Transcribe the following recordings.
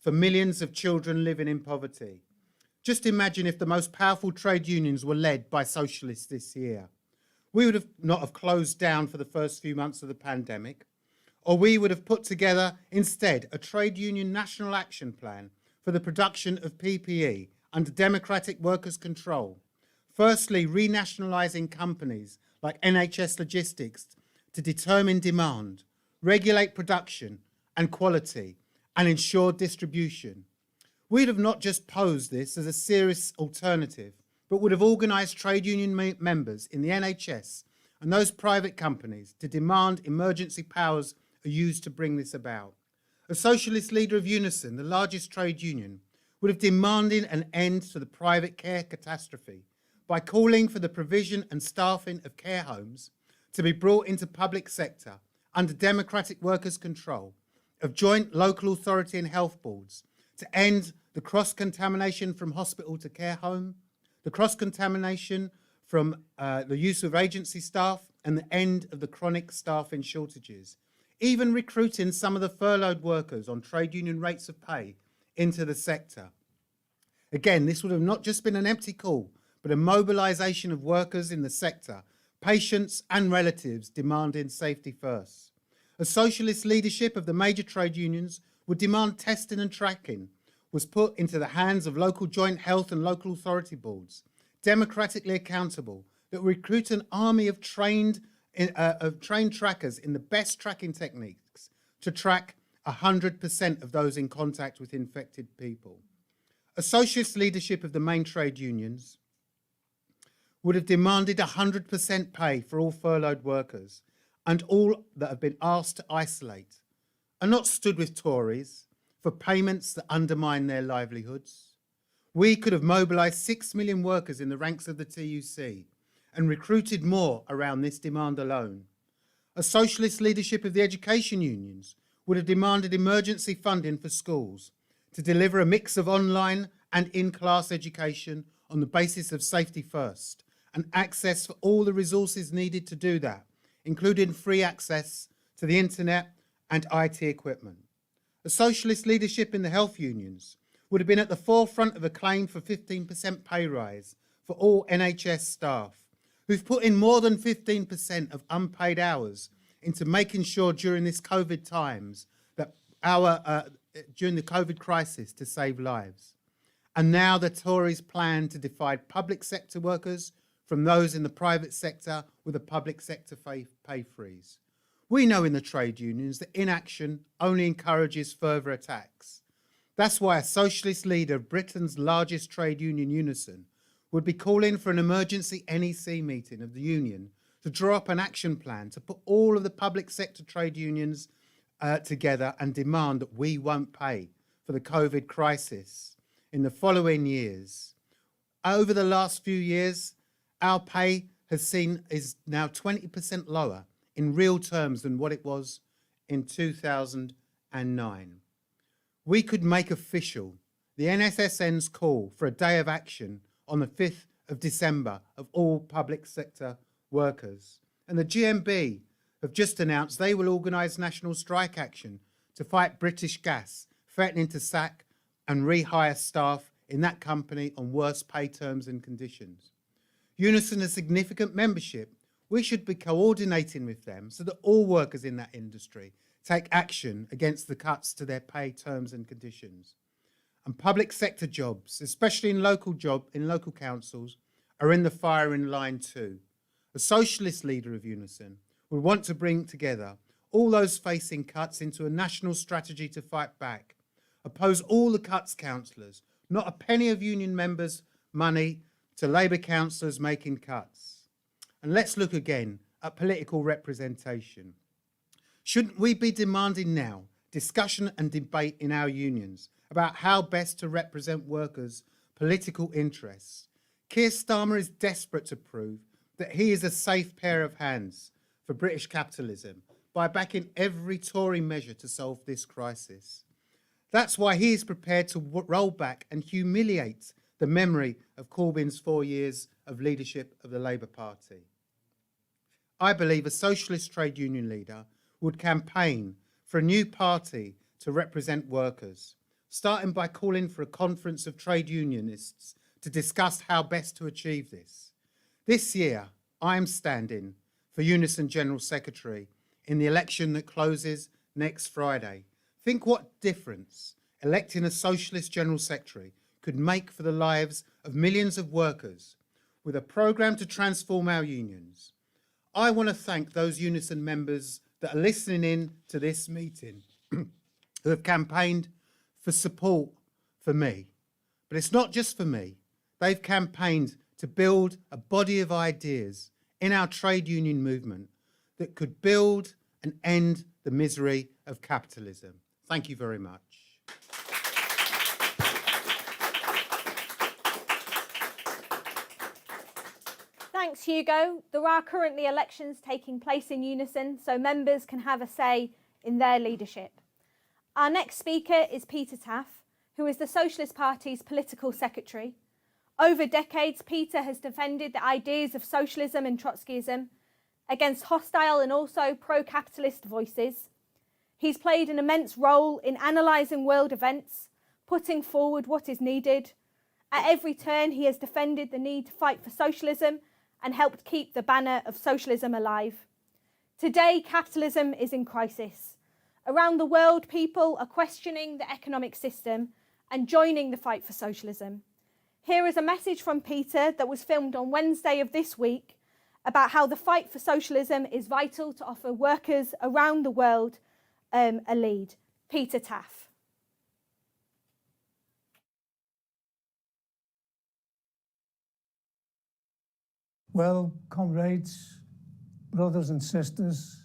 for millions of children living in poverty. Just imagine if the most powerful trade unions were led by socialists this year. We would have not have closed down for the first few months of the pandemic, or we would have put together instead a trade union national action plan for the production of PPE under democratic workers' control. Firstly, renationalising companies like NHS Logistics to determine demand, regulate production and quality, and ensure distribution. We'd have not just posed this as a serious alternative, but would have organised trade union members in the NHS and those private companies to demand emergency powers are used to bring this about. A socialist leader of Unison, the largest trade union, would have demanded an end to the private care catastrophe by calling for the provision and staffing of care homes to be brought into public sector under democratic workers' control, of joint local authority and health boards to end the cross-contamination from hospital to care home, the cross-contamination from the use of agency staff, and the end of the chronic staffing shortages, even recruiting some of the furloughed workers on trade union rates of pay into the sector. Again, this would have not just been an empty call, but a mobilisation of workers in the sector, patients and relatives demanding safety first. A socialist leadership of the major trade unions would demand testing and tracking was put into the hands of local joint health and local authority boards, democratically accountable, that recruit an army of trained trackers in the best tracking techniques to track 100% of those in contact with infected people. A socialist leadership of the main trade unions would have demanded 100% pay for all furloughed workers and all that have been asked to isolate, and not stood with Tories for payments that undermine their livelihoods. We could have mobilised 6 million workers in the ranks of the TUC and recruited more around this demand alone. A socialist leadership of the education unions would have demanded emergency funding for schools to deliver a mix of online and in-class education on the basis of safety first, and access for all the resources needed to do that, including free access to the internet and IT equipment. A socialist leadership in the health unions would have been at the forefront of a claim for 15% pay rise for all NHS staff, who've put in more than 15% of unpaid hours into making sure during this COVID times that during the COVID crisis to save lives. And now the Tories plan to divide public sector workers from those in the private sector with a public sector pay freeze. We know in the trade unions that inaction only encourages further attacks. That's why a socialist leader of Britain's largest trade union, Unison, would be calling for an emergency NEC meeting of the union to draw up an action plan to put all of the public sector trade unions together and demand that we won't pay for the COVID crisis in the following years. Over the last few years, our pay is now 20% lower in real terms than what it was in 2009. We could make official the NSSN's call for a day of action on the 5th of December of all public sector workers. And the GMB have just announced they will organise national strike action to fight British Gas, threatening to sack and rehire staff in that company on worse pay terms and conditions. Unison has significant membership. We should be coordinating with them so that all workers in that industry take action against the cuts to their pay terms and conditions. And public sector jobs, especially in local councils, are in the firing line too. A socialist leader of Unison would want to bring together all those facing cuts into a national strategy to fight back, oppose all the cuts councillors, not a penny of union members' money to Labour councillors making cuts. And let's look again at political representation. Shouldn't we be demanding now discussion and debate in our unions about how best to represent workers' political interests? Keir Starmer is desperate to prove that he is a safe pair of hands for British capitalism by backing every Tory measure to solve this crisis. That's why he is prepared to roll back and humiliate the memory of Corbyn's 4 years of leadership of the Labour Party. I believe a socialist trade union leader would campaign for a new party to represent workers, starting by calling for a conference of trade unionists to discuss how best to achieve this. This year, I am standing for Unison General Secretary in the election that closes next Friday. Think what difference electing a socialist General Secretary could make for the lives of millions of workers with a programme to transform our unions. I want to thank those Unison members that are listening in to this meeting who have campaigned for support for me. But it's not just for me. They've campaigned to build a body of ideas in our trade union movement that could build and end the misery of capitalism. Thank you very much. Thanks, Hugo. There are currently elections taking place in Unison, so members can have a say in their leadership. Our next speaker is Peter Taff, who is the Socialist Party's political secretary. Over decades, Peter has defended the ideas of socialism and Trotskyism against hostile and also pro-capitalist voices. He's played an immense role in analysing world events, putting forward what is needed. At every turn, he has defended the need to fight for socialism and helped keep the banner of socialism alive. Today, capitalism is in crisis. Around the world, people are questioning the economic system and joining the fight for socialism. Here is a message from Peter that was filmed on Wednesday of this week about how the fight for socialism is vital to offer workers around the world a lead. Peter Taff. Well, comrades, brothers and sisters,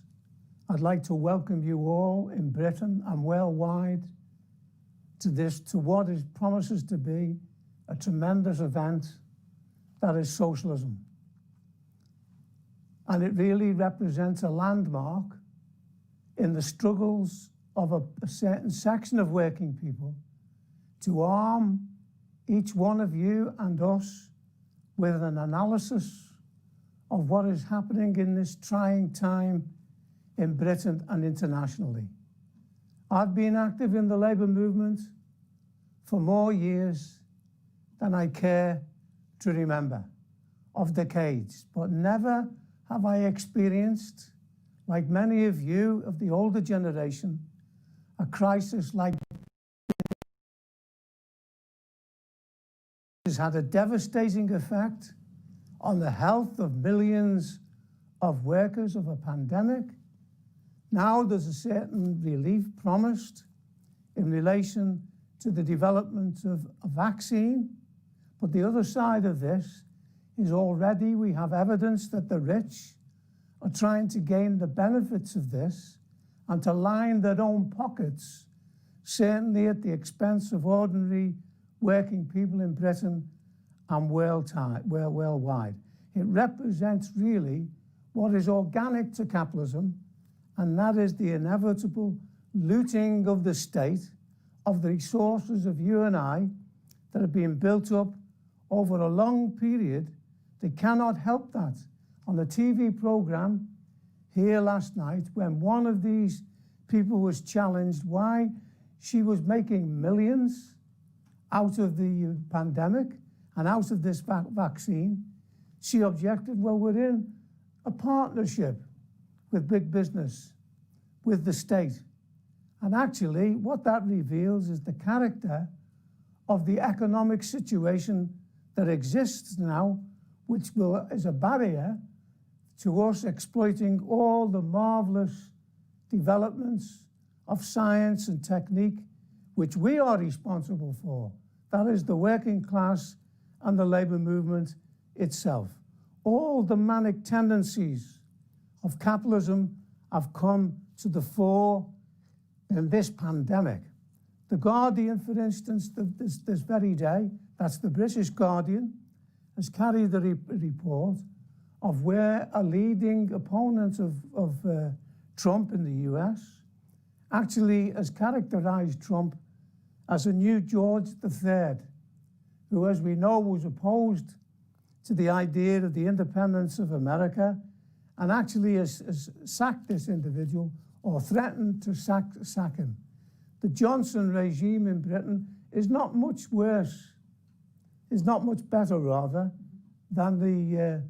I'd like to welcome you all in Britain and worldwide to what promises to be a tremendous event that is socialism. And it really represents a landmark in the struggles of a certain section of working people to arm each one of you and us with an analysis of what is happening in this trying time in Britain and internationally. I've been active in the labour movement for more years than I care to remember, of decades, but never have I experienced, like many of you of the older generation, a crisis like this has had a devastating effect on the health of millions of workers of a pandemic. Now there's a certain relief promised in relation to the development of a vaccine. But the other side of this is already we have evidence that the rich are trying to gain the benefits of this and to line their own pockets, certainly at the expense of ordinary working people in Britain and worldwide. It represents really what is organic to capitalism, and that is the inevitable looting of the state of the resources of you and I that have been built up over a long period. They cannot help that. On a TV program here last night, when one of these people was challenged why she was making millions out of the pandemic and out of this vaccine, she objected, well, we're in a partnership with big business, with the state. And actually, what that reveals is the character of the economic situation that exists now, which is a barrier to us exploiting all the marvelous developments of science and technique, which we are responsible for. That is the working class and the labour movement itself. All the manic tendencies of capitalism have come to the fore in this pandemic. The Guardian, for instance, this very day, that's the British Guardian, has carried the report of where a leading opponent of Trump in the US actually has characterized Trump as a new George III, who, as we know, was opposed to the idea of the independence of America and actually has sacked this individual or threatened to sack him. The Johnson regime in Britain is not much worse, is not much better rather, than the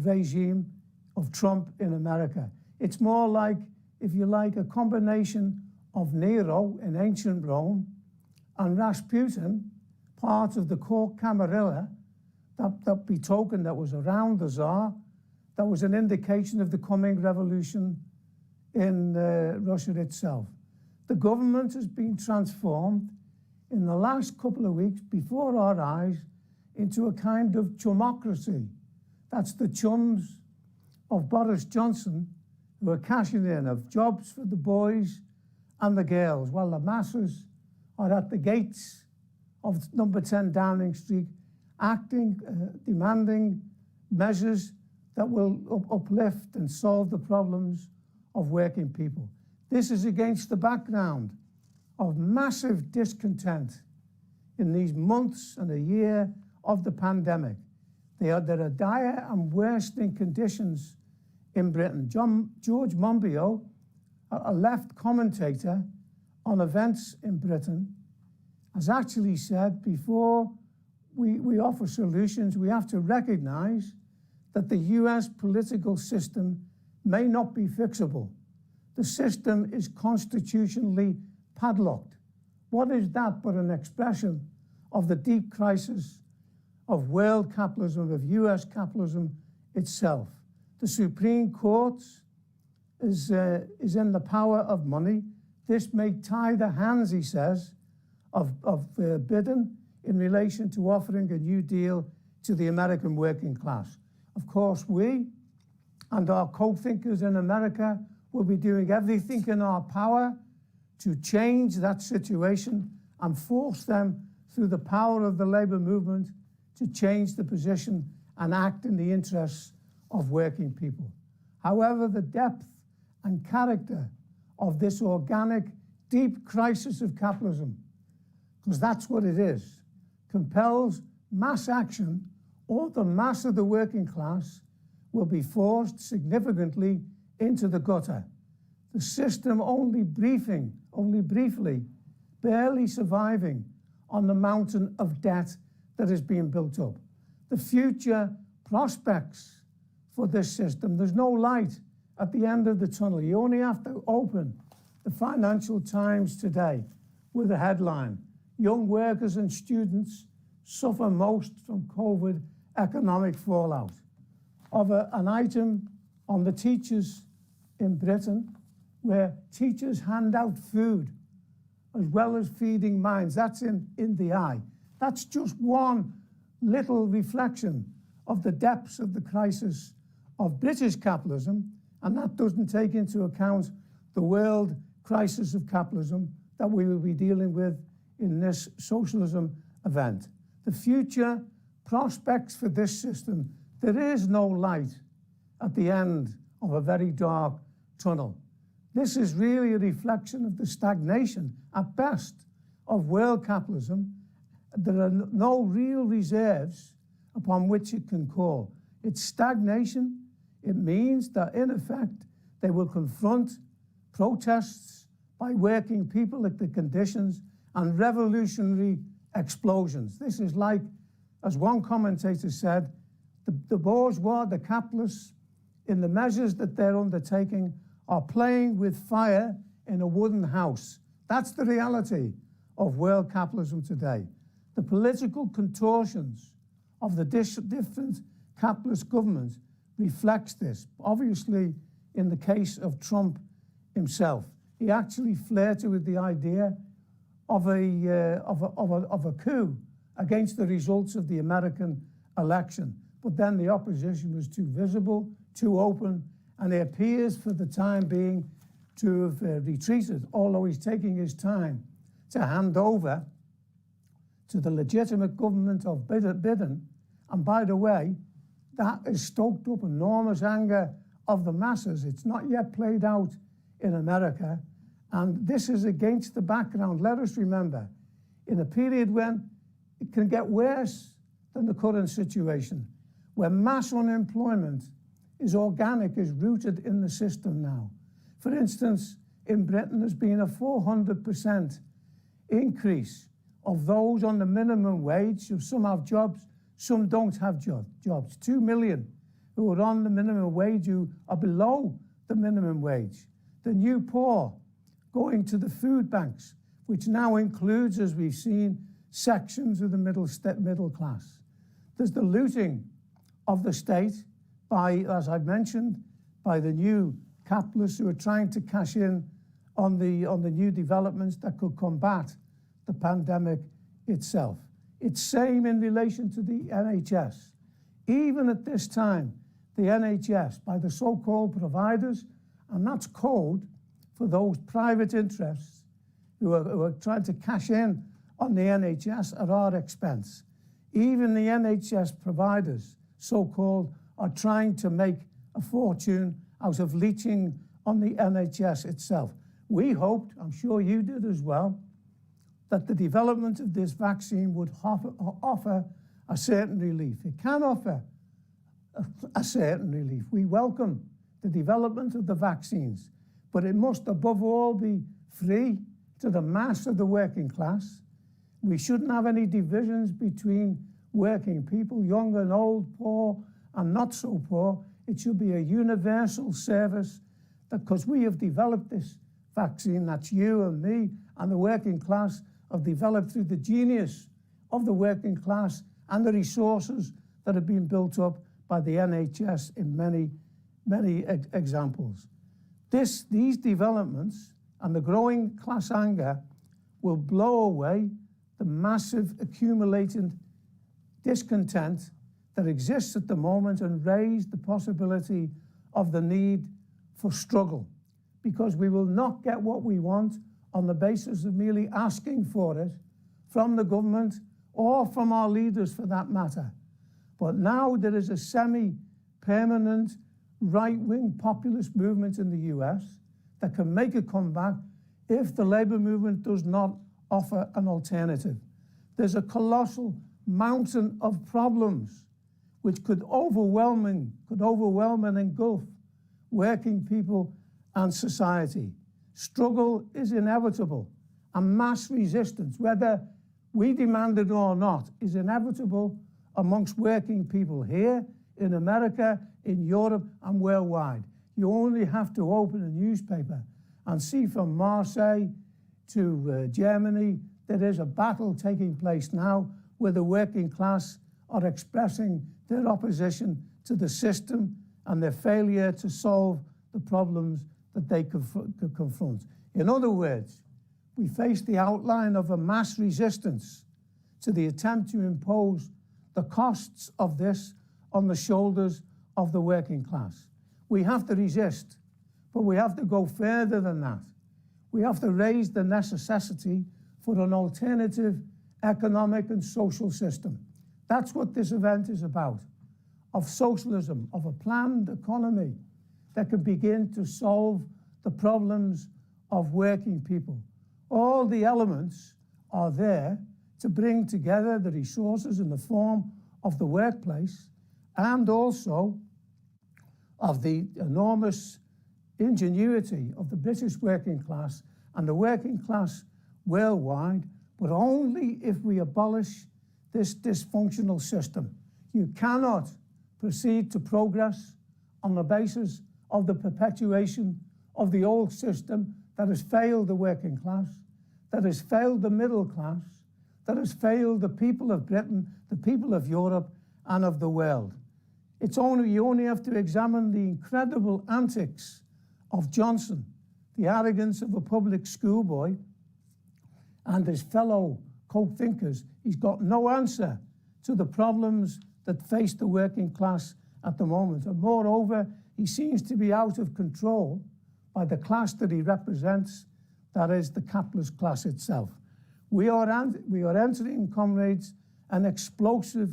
regime of Trump in America. It's more like, if you like, a combination of Nero in ancient Rome and Rasputin, part of the court camarilla, that betoken that was around the Tsar, that was an indication of the coming revolution in Russia itself. The government has been transformed in the last couple of weeks before our eyes into a kind of chumocracy. That's the chums of Boris Johnson who are cashing in of jobs for the boys and the girls, while the masses are at the gates of number 10 Downing Street, acting, demanding measures that will uplift and solve the problems of working people. This is against the background of massive discontent in these months and a year of the pandemic. There are dire and worsening conditions in Britain. George Monbiot, a left commentator on events in Britain, has actually said, before we offer solutions, we have to recognize that the US political system may not be fixable. The system is constitutionally padlocked. What is that but an expression of the deep crisis of world capitalism, of US capitalism itself? The Supreme Court is in the power of money. This may tie the hands, he says, of Biden in relation to offering a new deal to the American working class. Of course, we and our co-thinkers in America will be doing everything in our power to change that situation and force them, through the power of the labor movement, to change the position and act in the interests of working people. However, the depth and character of this organic, deep crisis of capitalism, because that's what it is, compels mass action, or the mass of the working class will be forced significantly into the gutter. The system only briefly, barely surviving on the mountain of debt that is being built up. The future prospects for this system, there's no light at the end of the tunnel. You only have to open the Financial Times today with a headline: young workers and students suffer most from COVID economic fallout. Of an item on the teachers in Britain, where teachers hand out food as well as feeding minds. That's in the eye. That's just one little reflection of the depths of the crisis of British capitalism, and that doesn't take into account the world crisis of capitalism that we will be dealing with in this socialism event. The future prospects for this system, there is no light at the end of a very dark tunnel. This is really a reflection of the stagnation, at best, of world capitalism. There are no real reserves upon which it can call. It's stagnation. It means that, in effect, they will confront protests by working people at the conditions and revolutionary explosions. This is like, as one commentator said, the bourgeois, the capitalists, in the measures that they're undertaking, are playing with fire in a wooden house. That's the reality of world capitalism today. The political contortions of the different capitalist governments reflects this. Obviously, in the case of Trump himself, he actually flirted with the idea of a coup against the results of the American election. But then the opposition was too visible, too open, and he appears for the time being to have retreated, although he's taking his time to hand over to the legitimate government of Biden. And by the way, that has stoked up enormous anger of the masses. It's not yet played out in America. And this is against the background, let us remember, in a period when it can get worse than the current situation, where mass unemployment is organic, is rooted in the system now. For instance, in Britain, there's been a 400% increase of those on the minimum wage. So some have jobs, some don't have jobs. 2 million who are on the minimum wage, who are below the minimum wage. The new poor going to the food banks, which now includes, as we've seen, sections of the middle class. There's the looting of the state by, as I've mentioned, by the new capitalists who are trying to cash in on the new developments that could combat the pandemic itself. It's same in relation to the NHS. Even at this time, the NHS, by the so-called providers, and that's code for those private interests who are trying to cash in on the NHS at our expense. Even the NHS providers, so-called, are trying to make a fortune out of leeching on the NHS itself. We hoped, I'm sure you did as well, that the development of this vaccine would offer a certain relief. It can offer a certain relief. We welcome the development of the vaccines, but it must above all be free to the mass of the working class. We shouldn't have any divisions between working people, young and old, poor and not so poor. It should be a universal service, because we have developed this vaccine, that's you and me and the working class, have developed through the genius of the working class and the resources that have been built up by the NHS in many examples. These developments and the growing class anger will blow away the massive accumulated discontent that exists at the moment and raise the possibility of the need for struggle, because we will not get what we want on the basis of merely asking for it from the government or from our leaders for that matter. But now there is a semi-permanent right-wing populist movement in the US that can make a comeback if the labour movement does not offer an alternative. There's a colossal mountain of problems which could overwhelm and engulf working people and society. Struggle is inevitable, and mass resistance, whether we demand it or not, is inevitable amongst working people here, in America, in Europe, and worldwide. You only have to open a newspaper and see from Marseille to Germany, there is a battle taking place now where the working class are expressing their opposition to the system and their failure to solve the problems that they confront. In other words, we face the outline of a mass resistance to the attempt to impose the costs of this on the shoulders of the working class. We have to resist, but we have to go further than that. We have to raise the necessity for an alternative economic and social system. That's what this event is about, of socialism, of a planned economy that can begin to solve the problems of working people. All the elements are there to bring together the resources in the form of the workplace and also of the enormous ingenuity of the British working class and the working class worldwide, but only if we abolish this dysfunctional system. You cannot proceed to progress on the basis of the perpetuation of the old system that has failed the working class, that has failed the middle class, that has failed the people of Britain, the people of Europe, and of the world. You only have to examine the incredible antics of Johnson, the arrogance of a public schoolboy, and his fellow co-thinkers. He's got no answer to the problems that face the working class at the moment. And moreover, he seems to be out of control by the class that he represents, that is the capitalist class itself. We are entering, comrades, an explosive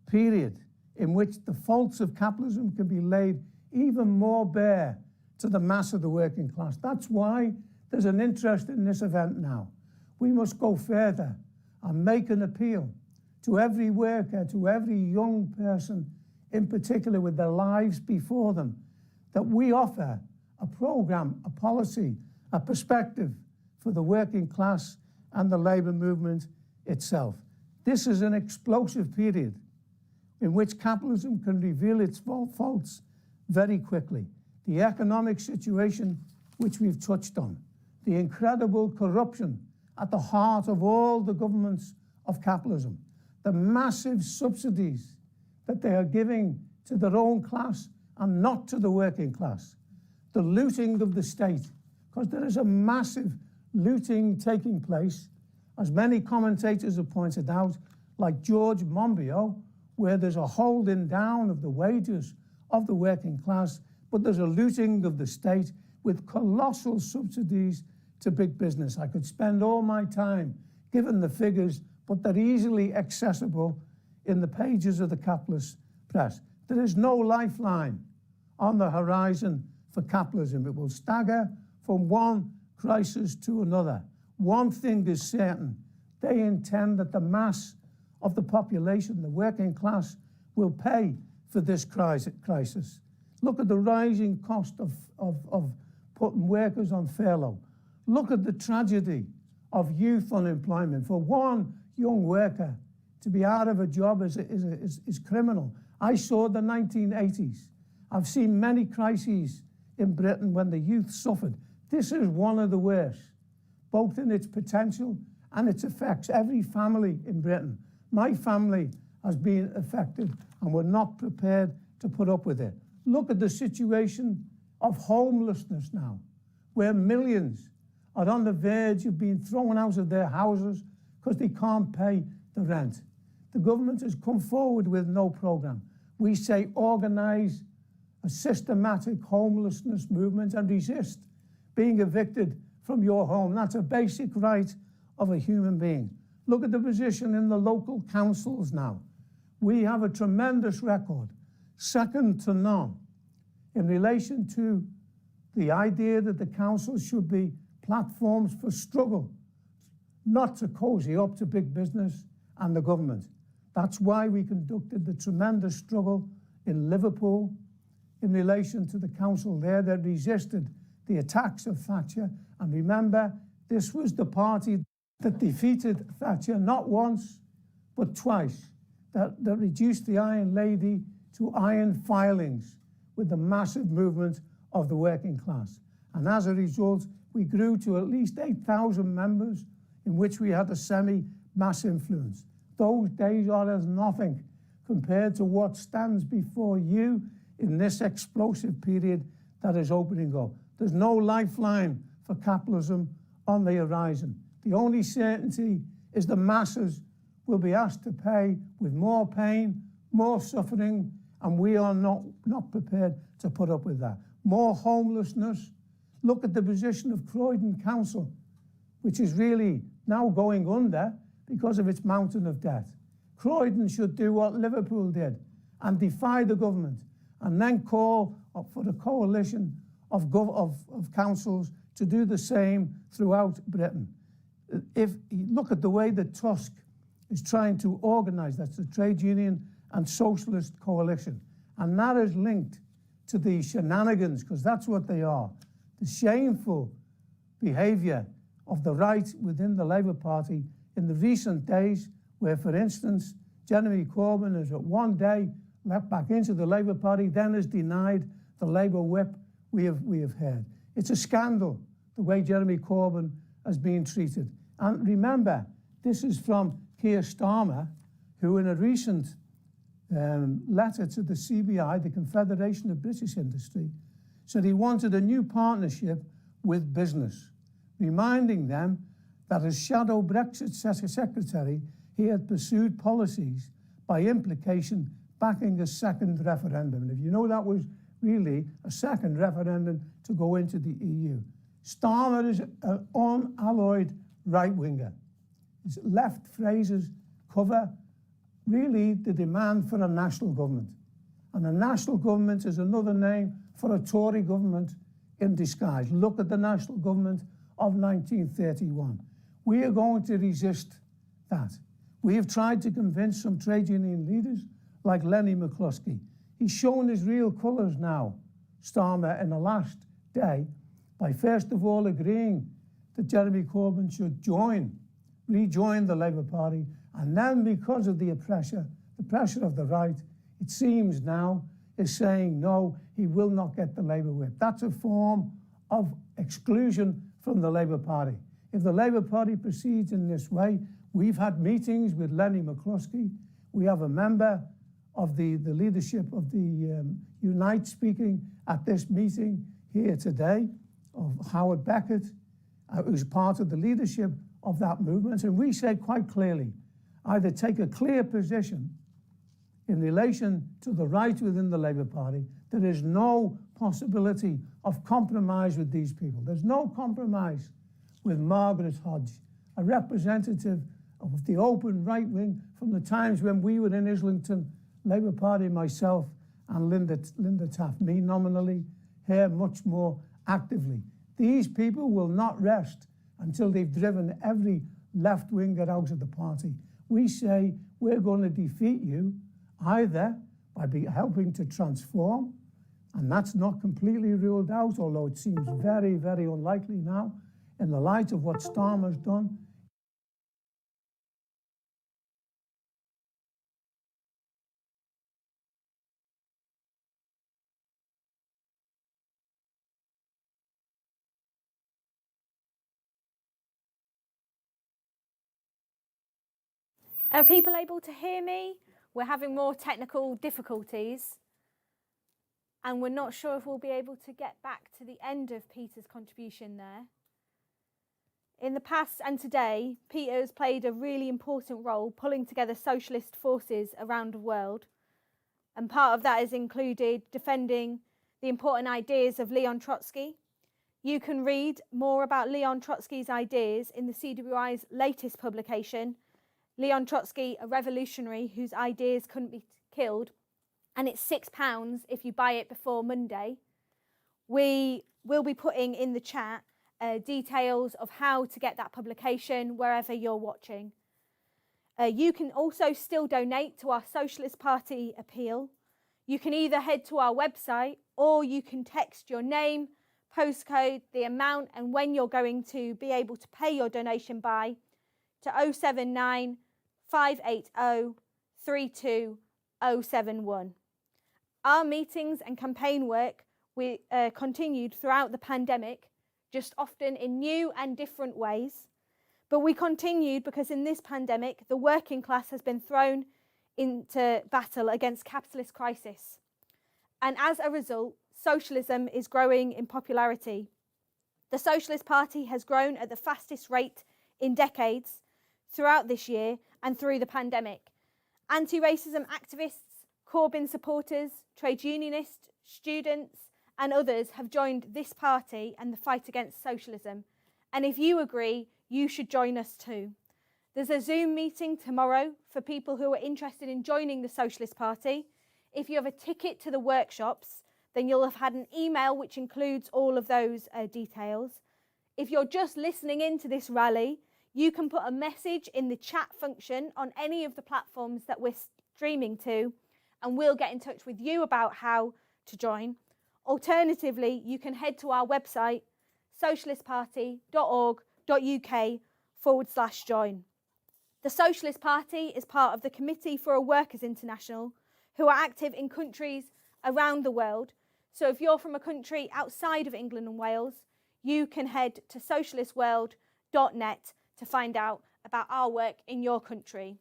period in which the faults of capitalism can be laid even more bare to the mass of the working class. That's why there's an interest in this event now. We must go further and make an appeal to every worker, to every young person, in particular with their lives before them, that we offer a program, a policy, a perspective for the working class and the labour movement itself. This is an explosive period in which capitalism can reveal its faults very quickly. The economic situation, which we've touched on, the incredible corruption at the heart of all the governments of capitalism, the massive subsidies that they are giving to their own class and not to the working class, the looting of the state, because there is a massive looting taking place, as many commentators have pointed out, like George Monbiot, where there's a holding down of the wages of the working class, but there's a looting of the state with colossal subsidies to big business. I could spend all my time given the figures, but they're easily accessible in the pages of the capitalist press. There is no lifeline on the horizon for capitalism. It will stagger from one crisis to another. One thing is certain: they intend that the mass of the population, the working class, will pay for this crisis. Look at the rising cost of putting workers on furlough. Look at the tragedy of youth unemployment. For one young worker to be out of a job is criminal. I saw the 1980s. I've seen many crises in Britain when the youth suffered. This is one of the worst, both in its potential and its effects. Every family in Britain, my family, has been affected, and we're not prepared to put up with it. Look at the situation of homelessness now, where millions are on the verge of being thrown out of their houses because they can't pay the rent. The government has come forward with no program. We say organise a systematic homelessness movement and resist being evicted from your home. That's a basic right of a human being. Look at the position in the local councils now. We have a tremendous record, second to none, in relation to the idea that the councils should be platforms for struggle, not to cozy up to big business and the government. That's why we conducted the tremendous struggle in Liverpool in relation to the council there that resisted the attacks of Thatcher. And remember, this was the party that defeated Thatcher not once, but twice, that reduced the Iron Lady to iron filings with the massive movement of the working class. And as a result, we grew to at least 8,000 members, in which we had a semi-mass influence. Those days are as nothing compared to what stands before you in this explosive period that is opening up. There's no lifeline for capitalism on the horizon. The only certainty is the masses will be asked to pay with more pain, more suffering, and we are not prepared to put up with that. More homelessness. Look at the position of Croydon Council, which is really now going under because of its mountain of debt. Croydon should do what Liverpool did and defy the government, and then call for a coalition of councils to do the same throughout Britain. If you look at the way that Tusk is trying to organise, that's the trade union and socialist coalition, and that is linked to the shenanigans, because that's what they are, the shameful behaviour of the right within the Labour Party in the recent days, where, for instance, Jeremy Corbyn is at one day let back into the Labour Party, then is denied the Labour whip we have heard. It's a scandal, the way Jeremy Corbyn has been treated. And remember, this is from Keir Starmer, who in a recent letter to the CBI, the Confederation of British Industry, said he wanted a new partnership with business, reminding them that as shadow Brexit secretary, he had pursued policies by implication backing a second referendum. And if you know, that was really a second referendum to go into the EU. Starmer is an unalloyed right-winger. His left phrases cover really the demand for a national government. And a national government is another name for a Tory government in disguise. Look at the national government of 1931. We are going to resist that. We have tried to convince some trade union leaders like Lenny McCluskey. He's shown his real colours now, Starmer, in the last day by first of all agreeing that Jeremy Corbyn should rejoin the Labour Party, and then because of the pressure of the right, it seems now is saying no, he will not get the Labour whip. That's a form of exclusion from the Labour Party. If the Labour Party proceeds in this way, we've had meetings with Lenny McCluskey. We have a member of the leadership of the Unite speaking at this meeting here today, of Howard Beckett, who's part of the leadership of that movement. And we said quite clearly, either take a clear position in relation to the right within the Labour Party. There is no possibility of compromise with these people. There's no compromise with Margaret Hodge, a representative of the open right wing from the times when we were in Islington, Labour Party, myself and Linda Taff, me nominally, her much more actively. These people will not rest until they've driven every left winger out of the party. We say we're going to defeat you either by helping to transform, and that's not completely ruled out, although it seems very, very unlikely now in the light of what Starmer's done. Are people able to hear me? We're having more technical difficulties, and we're not sure if we'll be able to get back to the end of Peter's contribution there. In the past and today, Peter has played a really important role pulling together socialist forces around the world, and part of that has included defending the important ideas of Leon Trotsky. You can read more about Leon Trotsky's ideas in the CWI's latest publication, Leon Trotsky, a revolutionary whose ideas couldn't be killed, and it's £6 if you buy it before Monday. We will be putting in the chat details of how to get that publication wherever you're watching. You can also still donate to our Socialist Party appeal. You can either head to our website or you can text your name, postcode, the amount and when you're going to be able to pay your donation by to 079 580 32071. Our meetings and campaign work continued throughout the pandemic, just often in new and different ways. But we continued because in this pandemic, the working class has been thrown into battle against capitalist crisis. And as a result, socialism is growing in popularity. The Socialist Party has grown at the fastest rate in decades throughout this year and through the pandemic. Anti-racism activists, Corbyn supporters, trade unionists, students and others have joined this party and the fight against socialism. And if you agree, you should join us too. There's a Zoom meeting tomorrow for people who are interested in joining the Socialist Party. If you have a ticket to the workshops, then you'll have had an email which includes all of those details. If you're just listening into this rally, you can put a message in the chat function on any of the platforms that we're streaming to, and we'll get in touch with you about how to join. Alternatively, you can head to our website, socialistparty.org.uk/join. The Socialist Party is part of the Committee for a Workers' International, who are active in countries around the world. So if you're from a country outside of England and Wales, you can head to socialistworld.net to find out about our work in your country.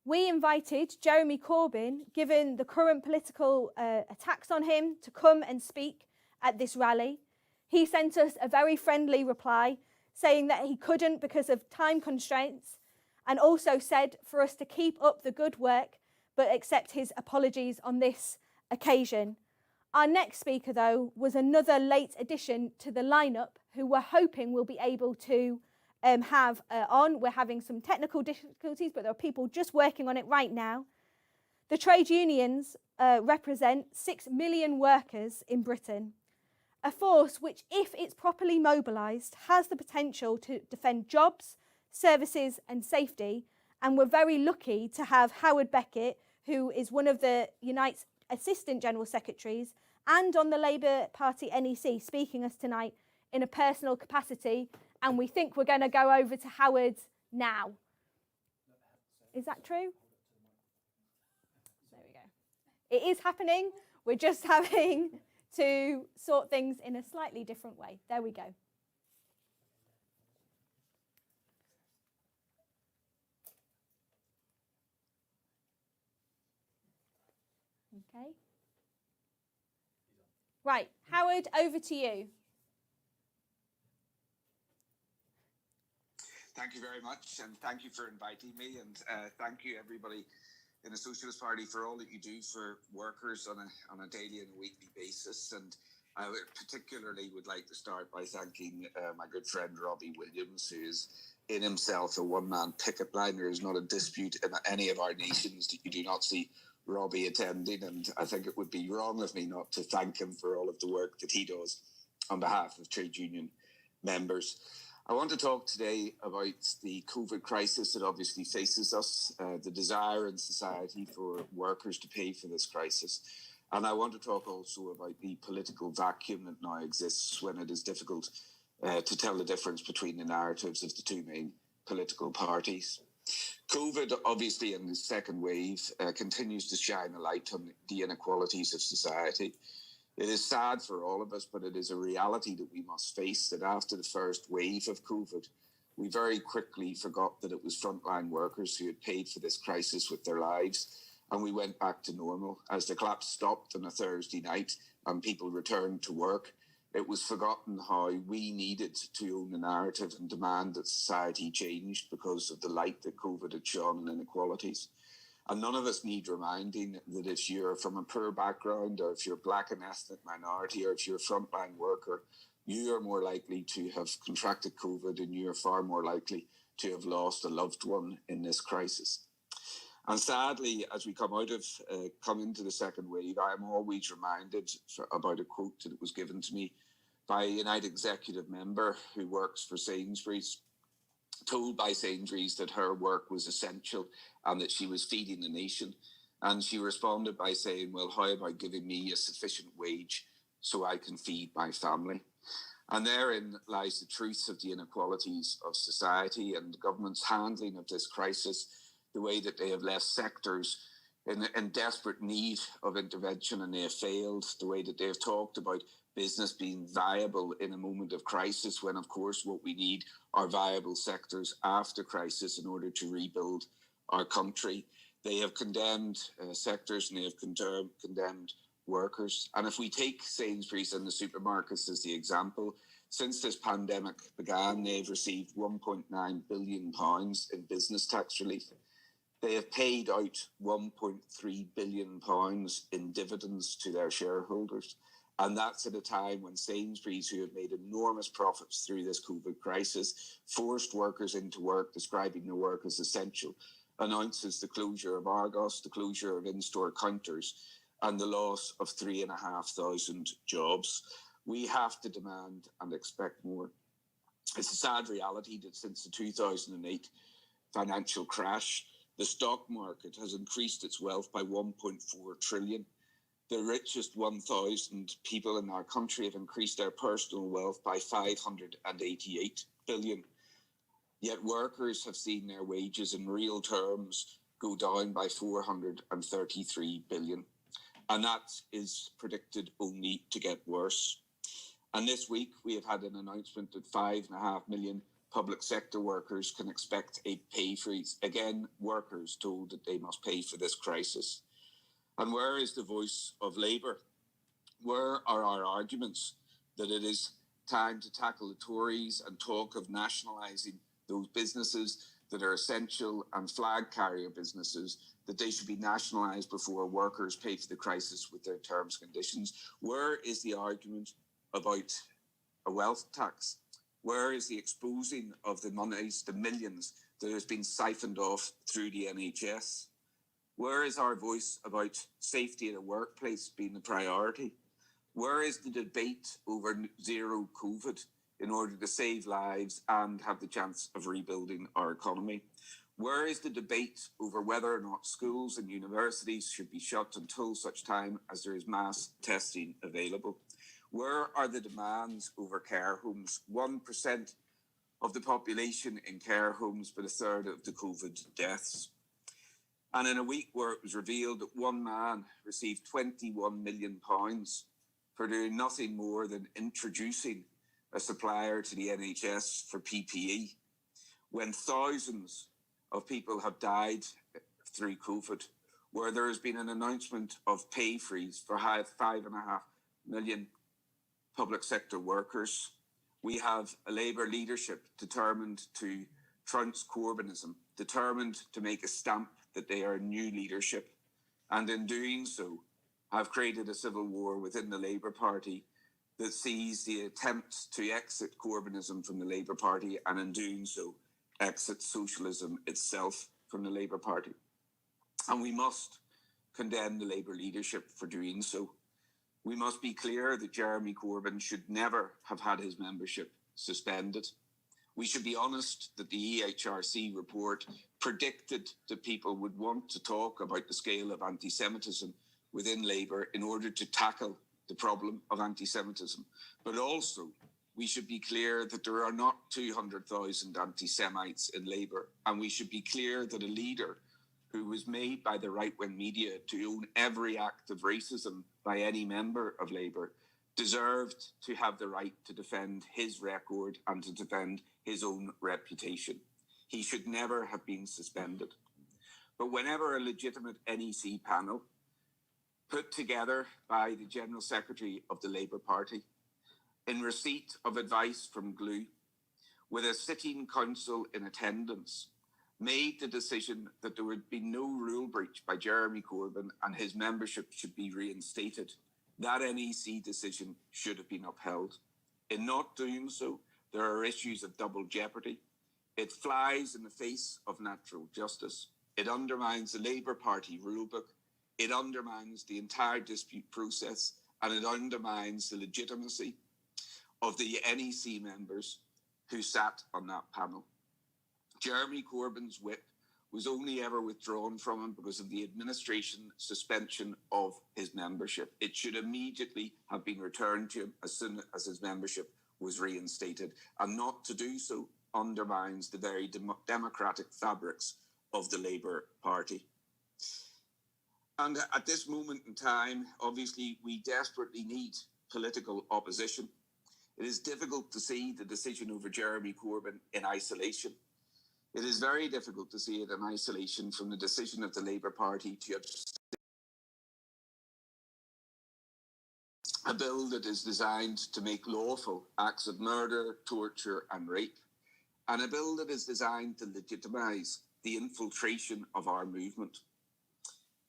We invited Jeremy Corbyn, given the current political attacks on him, to come and speak at this rally. He sent us a very friendly reply saying that he couldn't because of time constraints, and also said for us to keep up the good work but accept his apologies on this occasion. Our next speaker, though, was another late addition to the lineup who we're hoping will be able to have on. We're having some technical difficulties, but there are people just working on it right now. The trade unions represent 6 million workers in Britain, a force which, if it's properly mobilised, has the potential to defend jobs, services and safety. And we're very lucky to have Howard Beckett, who is one of the Unite's Assistant General Secretaries, and on the Labour Party NEC, speaking us tonight in a personal capacity, and we think we're going to go over to Howard now. Is that true? There we go. It is happening. We're just having to sort things in a slightly different way. There we go. Okay. Right, Howard, over to you. Thank you very much, and thank you for inviting me, and thank you everybody in the Socialist Party for all that you do for workers on a daily and a weekly basis. And I particularly would like to start by thanking my good friend Robbie Williams, who is in himself a one-man picket line. There is not a dispute in any of our nations that you do not see Robbie attending, and I think it would be wrong of me not to thank him for all of the work that he does on behalf of trade union members. I want to talk today about the COVID crisis that obviously faces us, the desire in society for workers to pay for this crisis. And I want to talk also about the political vacuum that now exists when it is difficult to tell the difference between the narratives of the two main political parties. COVID, obviously, in the second wave, continues to shine a light on the inequalities of society. It is sad for all of us, but it is a reality that we must face, that after the first wave of COVID, we very quickly forgot that it was frontline workers who had paid for this crisis with their lives, and we went back to normal. As the collapse stopped on a Thursday night and people returned to work, it was forgotten how we needed to own the narrative and demand that society changed because of the light that COVID had shone on inequalities. And none of us need reminding that if you're from a poor background, or if you're black and ethnic minority, or if you're a frontline worker, you are more likely to have contracted COVID, and you are far more likely to have lost a loved one in this crisis. And sadly, as we come into the second wave, I am always reminded about a quote that was given to me by a United executive member who works for Sainsbury's, told by Sainsbury's that her work was essential and that she was feeding the nation. And she responded by saying, well, how about giving me a sufficient wage so I can feed my family? And therein lies the truth of the inequalities of society and the government's handling of this crisis, the way that they have left sectors in desperate need of intervention and they have failed, the way that they have talked about business being viable in a moment of crisis, when of course what we need are viable sectors after crisis in order to rebuild our country. They have condemned sectors and they have condemned workers. And if we take Sainsbury's and the supermarkets as the example, since this pandemic began, they've received £1.9 billion in business tax relief. They have paid out £1.3 billion in dividends to their shareholders. And that's at a time when Sainsbury's, who have made enormous profits through this COVID crisis, forced workers into work, describing their work as essential, announces the closure of Argos, the closure of in-store counters, and the loss of 3,500 jobs. We have to demand and expect more. It's a sad reality that since the 2008 financial crash, the stock market has increased its wealth by 1.4 trillion. The richest 1,000 people in our country have increased their personal wealth by 588 billion. Yet workers have seen their wages in real terms go down by 433 billion. And that is predicted only to get worse. And this week we have had an announcement that 5.5 million public sector workers can expect a pay freeze. Again, workers told that they must pay for this crisis. And where is the voice of Labour? Where are our arguments that it is time to tackle the Tories and talk of nationalising those businesses that are essential and flag carrier businesses, that they should be nationalised before workers pay for the crisis with their terms and conditions? Where is the argument about a wealth tax? Where is the exposing of the monies, the millions that has been siphoned off through the NHS? Where is our voice about safety in a workplace being the priority? Where is the debate over zero COVID in order to save lives and have the chance of rebuilding our economy? Where is the debate over whether or not schools and universities should be shut until such time as there is mass testing available? Where are the demands over care homes? 1% of the population in care homes, but a third of the COVID deaths. And in a week where it was revealed that one man received £21 million for doing nothing more than introducing a supplier to the NHS for PPE, when thousands of people have died through COVID, where there has been an announcement of pay freeze for 5.5 million public sector workers. We have a Labour leadership determined to trounce Corbynism, determined to make a stamp that they are new leadership, and in doing so have created a civil war within the Labour Party that sees the attempt to exit Corbynism from the Labour Party, and in doing so exit socialism itself from the Labour Party. And we must condemn the Labour leadership for doing so. We must be clear that Jeremy Corbyn should never have had his membership suspended. We should be honest that the EHRC report predicted that people would want to talk about the scale of anti-Semitism within Labour in order to tackle the problem of anti-Semitism. But also, we should be clear that there are not 200,000 anti-Semites in Labour, and we should be clear that a leader who was made by the right-wing media to own every act of racism by any member of Labour deserved to have the right to defend his record and to defend his own reputation. He should never have been suspended. But whenever a legitimate NEC panel, put together by the General Secretary of the Labour Party, in receipt of advice from GLUE, with a sitting council in attendance, made the decision that there would be no rule breach by Jeremy Corbyn and his membership should be reinstated, that NEC decision should have been upheld. In not doing so, there are issues of double jeopardy. It flies in the face of natural justice. It undermines the Labour Party rulebook. It undermines the entire dispute process, and it undermines the legitimacy of the NEC members who sat on that panel. Jeremy Corbyn's whip was only ever withdrawn from him because of the administration suspension of his membership. It should immediately have been returned to him as soon as his membership was reinstated, and not to do so undermines the very democratic fabrics of the Labour Party. And at this moment in time, obviously, we desperately need political opposition. It is difficult to see the decision over Jeremy Corbyn in isolation. It is very difficult to see it in isolation from the decision of the Labour Party to a bill that is designed to make lawful acts of murder, torture and rape, and a bill that is designed to legitimise the infiltration of our movement.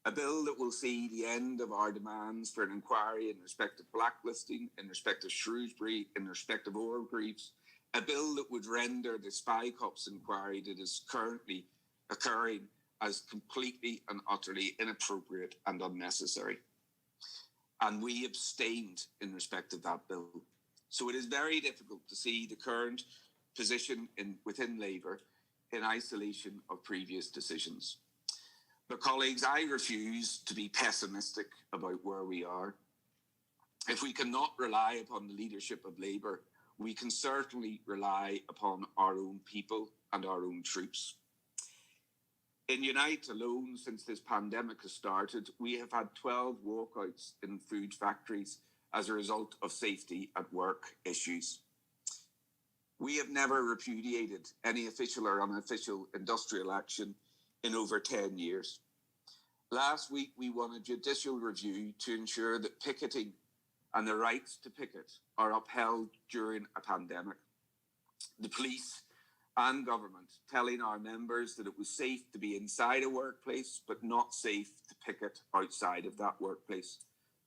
A bill that will see the end of our demands for an inquiry in respect of blacklisting, in respect of Shrewsbury, in respect of Orgreaves. A bill that would render the Spy Cops inquiry that is currently occurring as completely and utterly inappropriate and unnecessary. And we abstained in respect of that bill. So it is very difficult to see the current position within Labour in isolation of previous decisions. But colleagues, I refuse to be pessimistic about where we are. If we cannot rely upon the leadership of Labour, we can certainly rely upon our own people and our own troops. In Unite alone, since this pandemic has started, we have had 12 walkouts in food factories as a result of safety at work issues. We have never repudiated any official or unofficial industrial action in over 10 years. Last week, we won a judicial review to ensure that picketing and the rights to picket are upheld during a pandemic. The police and government telling our members that it was safe to be inside a workplace, but not safe to picket outside of that workplace.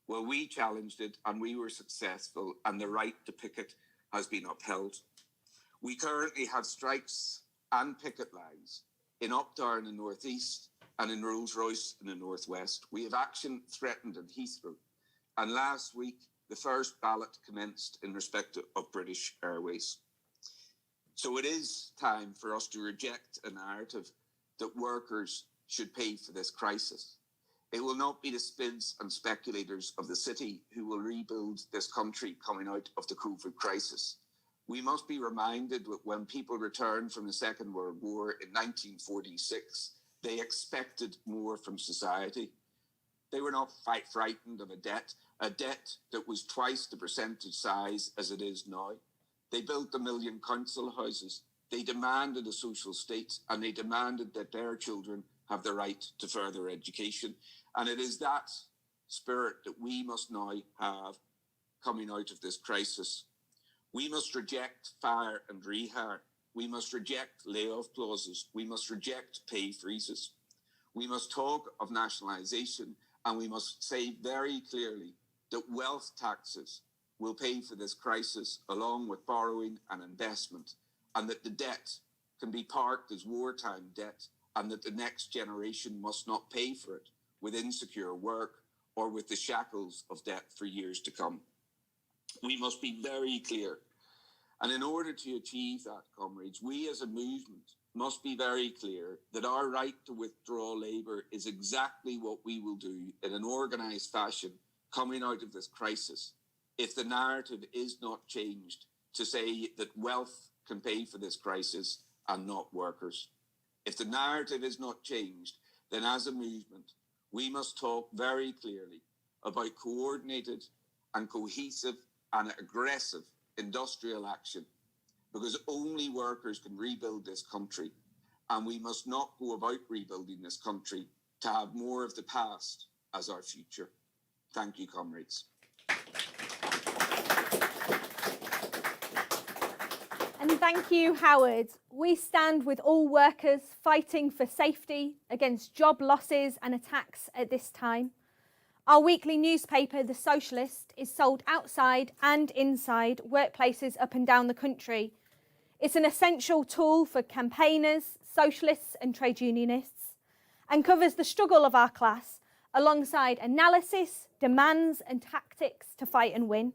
Well, we challenged it and we were successful, and the right to picket has been upheld. We currently have strikes and picket lines in Uptown in the northeast and in Rolls-Royce in the northwest. We have action threatened in Heathrow. And last week, the first ballot commenced in respect of British Airways. So it is time for us to reject a narrative that workers should pay for this crisis. It will not be the spids and speculators of the city who will rebuild this country coming out of the COVID crisis. We must be reminded that when people returned from the Second World War in 1946, they expected more from society. They were not frightened of a debt that was twice the percentage size as it is now. They built 1 million council houses. They demanded a social state, and they demanded that their children have the right to further education. And it is that spirit that we must now have coming out of this crisis. We must reject fire and rehire. We must reject layoff clauses. We must reject pay freezes. We must talk of nationalisation, and we must say very clearly that wealth taxes will pay for this crisis along with borrowing and investment, and that the debt can be parked as wartime debt, and that the next generation must not pay for it with insecure work or with the shackles of debt for years to come. We must be very clear. And in order to achieve that, comrades, we as a movement must be very clear that our right to withdraw labour is exactly what we will do in an organised fashion coming out of this crisis if the narrative is not changed to say that wealth can pay for this crisis and not workers. If the narrative is not changed, then as a movement, we must talk very clearly about coordinated and cohesive and aggressive industrial action, because only workers can rebuild this country, and we must not go about rebuilding this country to have more of the past as our future. Thank you, comrades. And thank you, Howard. We stand with all workers fighting for safety against job losses and attacks at this time. Our weekly newspaper, The Socialist, is sold outside and inside workplaces up and down the country. It's an essential tool for campaigners, socialists and trade unionists, and covers the struggle of our class alongside analysis, demands and tactics to fight and win.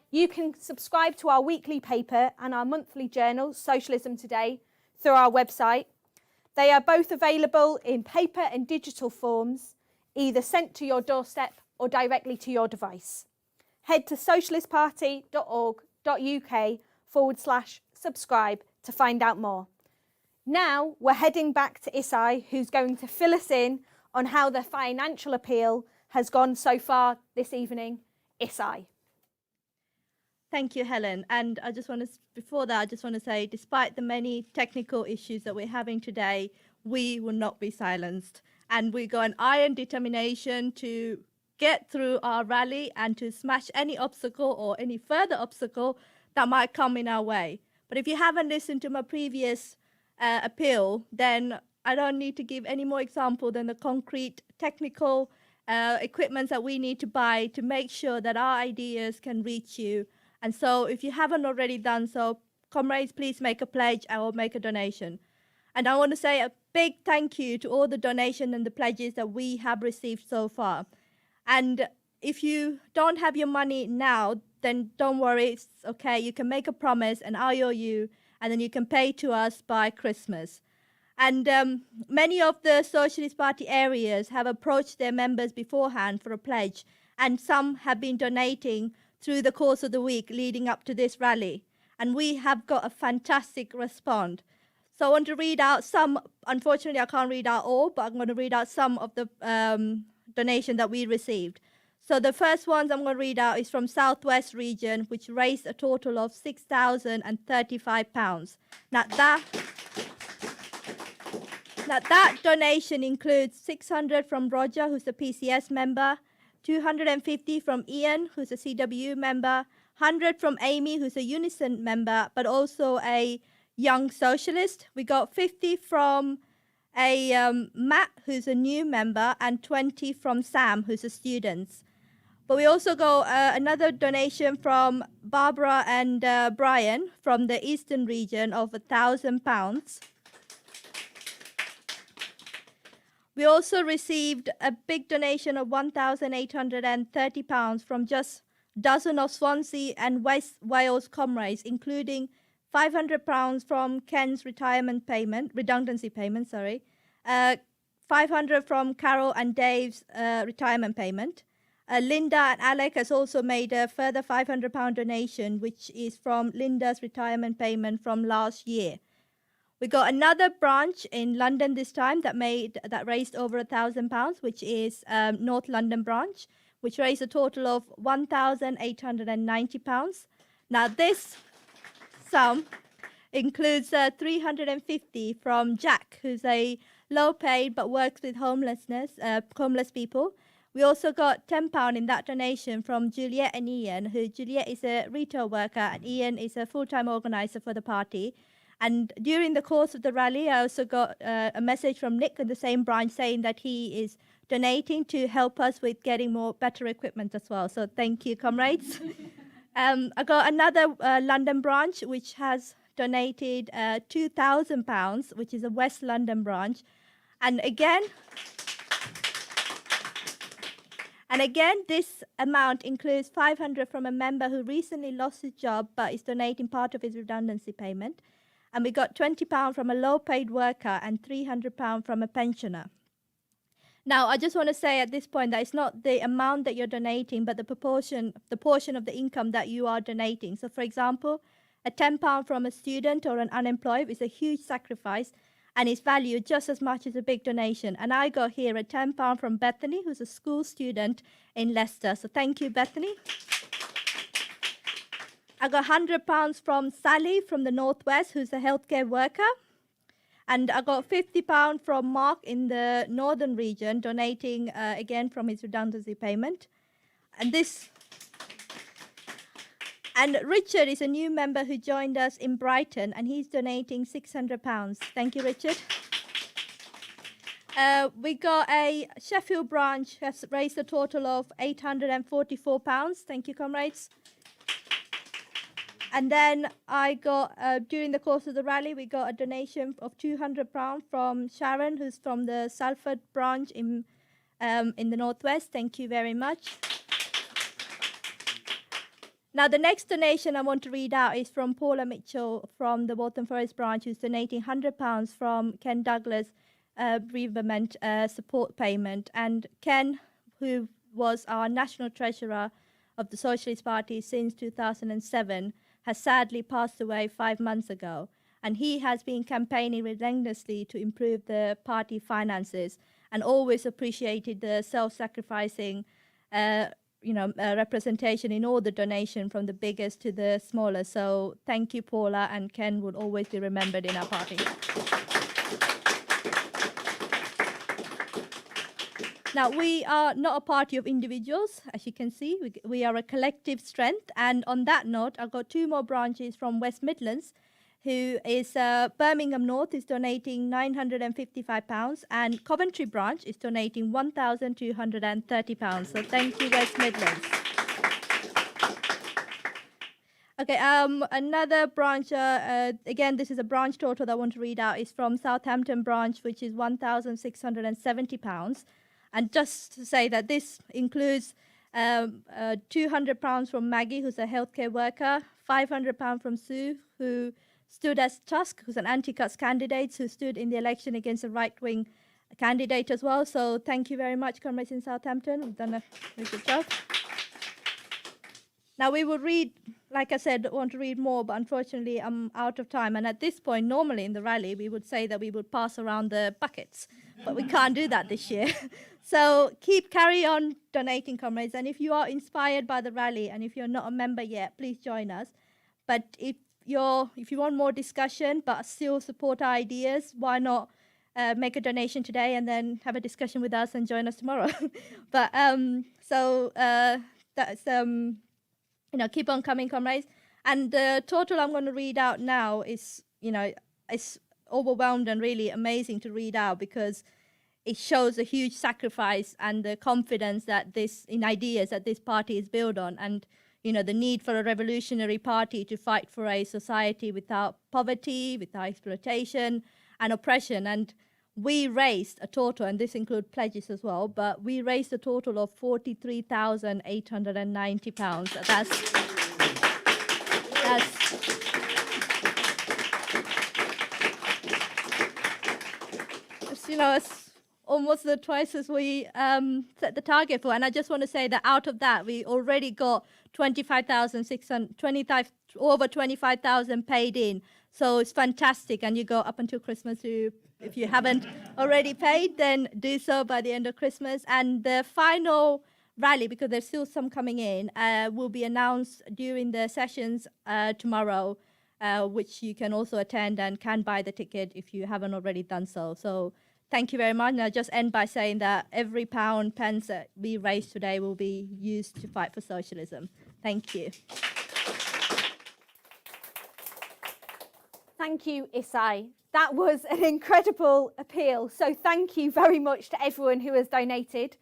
You can subscribe to our weekly paper and our monthly journal, Socialism Today, through our website. They are both available in paper and digital forms, either sent to your doorstep or directly to your device. Head to socialistparty.org.uk/subscribe to find out more. Now we're heading back to Isai, who's going to fill us in on how the financial appeal has gone so far this evening. Isai. Thank you, Helen. And I just want to say, despite the many technical issues that we're having today, we will not be silenced. And we got an iron determination to get through our rally and to smash any obstacle or any further obstacle that might come in our way. But if you haven't listened to my previous appeal, then I don't need to give any more example than the concrete technical equipment that we need to buy to make sure that our ideas can reach you. And so if you haven't already done so, comrades, please make a pledge or make a donation. And I want to say a big thank you to all the donation and the pledges that we have received so far. And if you don't have your money now, then don't worry, it's okay. You can make a promise, an IOU, and then you can pay to us by Christmas. And many of the Socialist Party areas have approached their members beforehand for a pledge, and some have been donating through the course of the week leading up to this rally. And we have got a fantastic response. So I want to read out some, unfortunately I can't read out all, but I'm going to read out some of the donation that we received. So the first ones I'm going to read out is from Southwest region, which raised a total of £6,035. Now that donation includes 600 from Roger, who's a PCS member, 250 from Ian, who's a CW member, 100 from Amy, who's a Unison member, but also a young socialist. We got 50 from a Matt, who's a new member, and 20 from Sam, who's a student. But we also got another donation from Barbara and Brian from the Eastern region of £1,000. We also received a big donation of £1,830 from just dozen of Swansea and West Wales comrades, including £500 from Ken's redundancy payment, 500 from Carol and Dave's retirement payment. Linda and Alec has also made a further £500 donation, which is from Linda's retirement payment from last year. We got another branch in London this time that raised over £1,000, which is North London branch, which raised a total of £1,890. Now this sum includes 350 from Jack, who's a low-paid but works with homeless people. We also got £10 in that donation from Juliet and Ian, Juliet is a retail worker and Ian is a full-time organizer for the party. And during the course of the rally, I also got a message from Nick in the same branch saying that he is donating to help us with getting better equipment as well. So thank you, comrades. I got another London branch which has donated £2,000, which is a West London branch. And again, this amount includes 500 from a member who recently lost his job but is donating part of his redundancy payment. And we got £20 from a low-paid worker and £300 from a pensioner. Now, I just want to say at this point that it's not the amount that you're donating, but the portion of the income that you are donating. So, for example, a £10 from a student or an unemployed is a huge sacrifice and is valued just as much as a big donation. And I got here a £10 from Bethany, who's a school student in Leicester. So thank you, Bethany. I got £100 from Sally from the Northwest, who's a healthcare worker. And I got £50 from Mark in the northern region, donating again from his redundancy payment. And Richard is a new member who joined us in Brighton, and he's donating £600. Thank you, Richard. We got a Sheffield branch who has raised a total of £844. Thank you, comrades. And then I got, during the course of the rally, we got a donation of £200 from Sharon, who's from the Salford branch in the Northwest. Thank you very much. Now, the next donation I want to read out is from Paula Mitchell from the Waltham Forest branch, who's donating £100 from Ken Douglas bereavement support payment. And Ken, who was our national treasurer of the Socialist Party since 2007, has sadly passed away 5 months ago. And he has been campaigning relentlessly to improve the party finances and always appreciated the self-sacrificing representation in all the donation from the biggest to the smallest. So thank you, Paula, and Ken will always be remembered in our party. Now, we are not a party of individuals, as you can see. We are a collective strength. And on that note, I've got 2 more branches from West Midlands, who is Birmingham North is donating £955, and Coventry branch is donating £1,230. So thank you, West Midlands. Okay, another branch, again, this is a branch total that I want to read out, is from Southampton branch, which is £1,670. And just to say that this includes £200 from Maggie, who's a healthcare worker, £500 from Sue, who stood as Tusk, who's an anti-cuts candidate, who stood in the election against a right-wing candidate as well. So thank you very much, comrades in Southampton. We've done a very good job. Now we will read, like I said, I want to read more, but unfortunately I'm out of time. And at this point, normally in the rally, we would say that we would pass around the buckets, but we can't do that this year. So carry on donating, comrades. And if you are inspired by the rally and if you're not a member yet, please join us. But if you want more discussion but still support our ideas, why not make a donation today and then have a discussion with us and join us tomorrow? But that's keep on coming, comrades. And the total I'm going to read out now is, it's overwhelmed and really amazing to read out, because it shows a huge sacrifice and the confidence that in ideas that this party is built on, and the need for a revolutionary party to fight for a society without poverty, without exploitation and oppression. And we raised a total, and this includes pledges as well, but we raised a total of £43,890. It's almost twice as we set the target for. And I just want to say that out of that, we already got 25,600, over 25,000 paid in. So it's fantastic. And you go up until Christmas. If you haven't already paid, then do so by the end of Christmas. And the final rally, because there's still some coming in, will be announced during the sessions tomorrow, which you can also attend and can buy the ticket if you haven't already done so. So thank you very much. And I'll just end by saying that every pound, pence that we raise today will be used to fight for socialism. Thank you. Thank you, Isai. That was an incredible appeal. So thank you very much to everyone who has donated.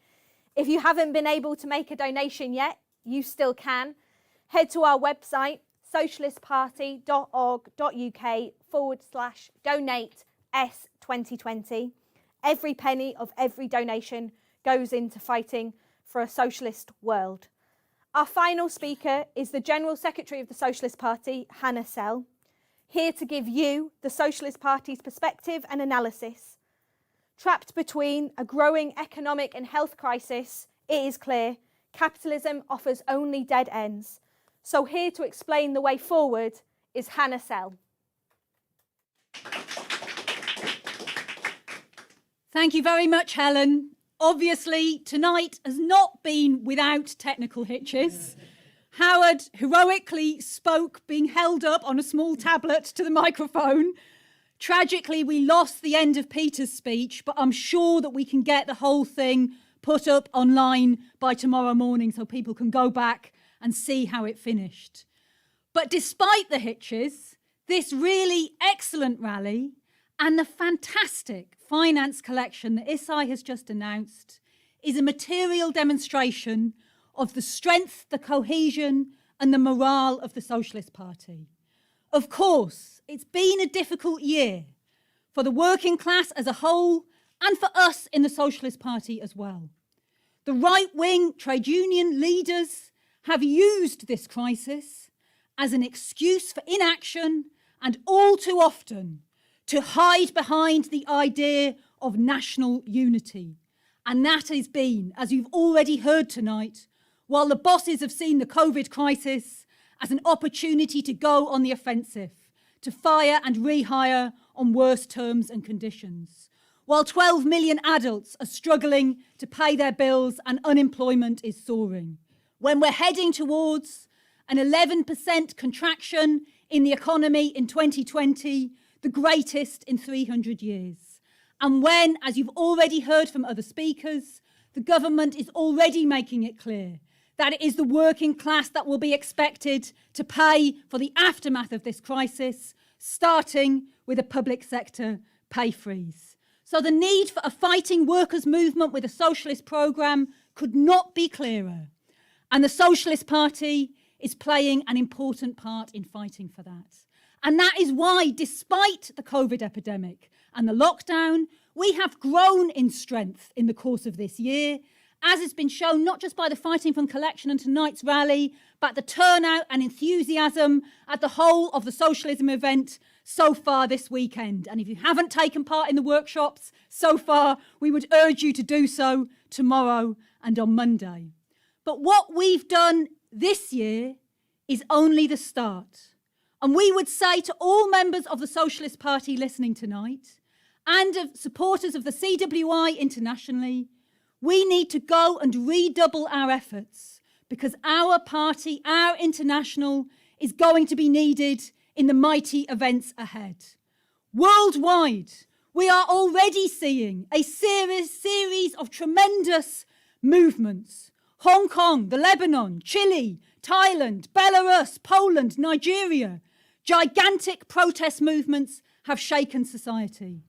If you haven't been able to make a donation yet, you still can. Head to our website, socialistparty.org.uk/donate S2020. Every penny of every donation goes into fighting for a socialist world. Our final speaker is the General Secretary of the Socialist Party, Hannah Sell, here to give you the Socialist Party's perspective and analysis. Trapped between a growing economic and health crisis, it is clear capitalism offers only dead ends. So here to explain the way forward is Hannah Sell. Thank you very much, Helen. Obviously, tonight has not been without technical hitches. Howard heroically spoke being held up on a small tablet to the microphone. Tragically, we lost the end of Peter's speech, but I'm sure that we can get the whole thing put up online by tomorrow morning so people can go back and see how it finished. But despite the hitches, this really excellent rally and the fantastic finance collection that Isai has just announced is a material demonstration of the strength, the cohesion and the morale of the Socialist Party. Of course, it's been a difficult year for the working class as a whole and for us in the Socialist Party as well. The right-wing trade union leaders have used this crisis as an excuse for inaction and all too often to hide behind the idea of national unity. And that has been, as you've already heard tonight, while the bosses have seen the COVID crisis as an opportunity to go on the offensive, to fire and rehire on worse terms and conditions, while 12 million adults are struggling to pay their bills and unemployment is soaring, when we're heading towards an 11% contraction in the economy in 2020, the greatest in 300 years. And when, as you've already heard from other speakers, the government is already making it clear that it is the working class that will be expected to pay for the aftermath of this crisis, starting with a public sector pay freeze. So the need for a fighting workers' movement with a socialist programme could not be clearer. And the Socialist Party is playing an important part in fighting for that. And that is why, despite the COVID epidemic and the lockdown, we have grown in strength in the course of this year, as has been shown not just by the Fighting Fund collection and tonight's rally, but the turnout and enthusiasm at the whole of the Socialism event so far this weekend. And if you haven't taken part in the workshops so far, we would urge you to do so tomorrow and on Monday. But what we've done this year is only the start. And we would say to all members of the Socialist Party listening tonight and of supporters of the CWI internationally, we need to go and redouble our efforts because our party, our International, is going to be needed in the mighty events ahead. Worldwide, we are already seeing a series of tremendous movements. Hong Kong, the Lebanon, Chile, Thailand, Belarus, Poland, Nigeria. Gigantic protest movements have shaken society.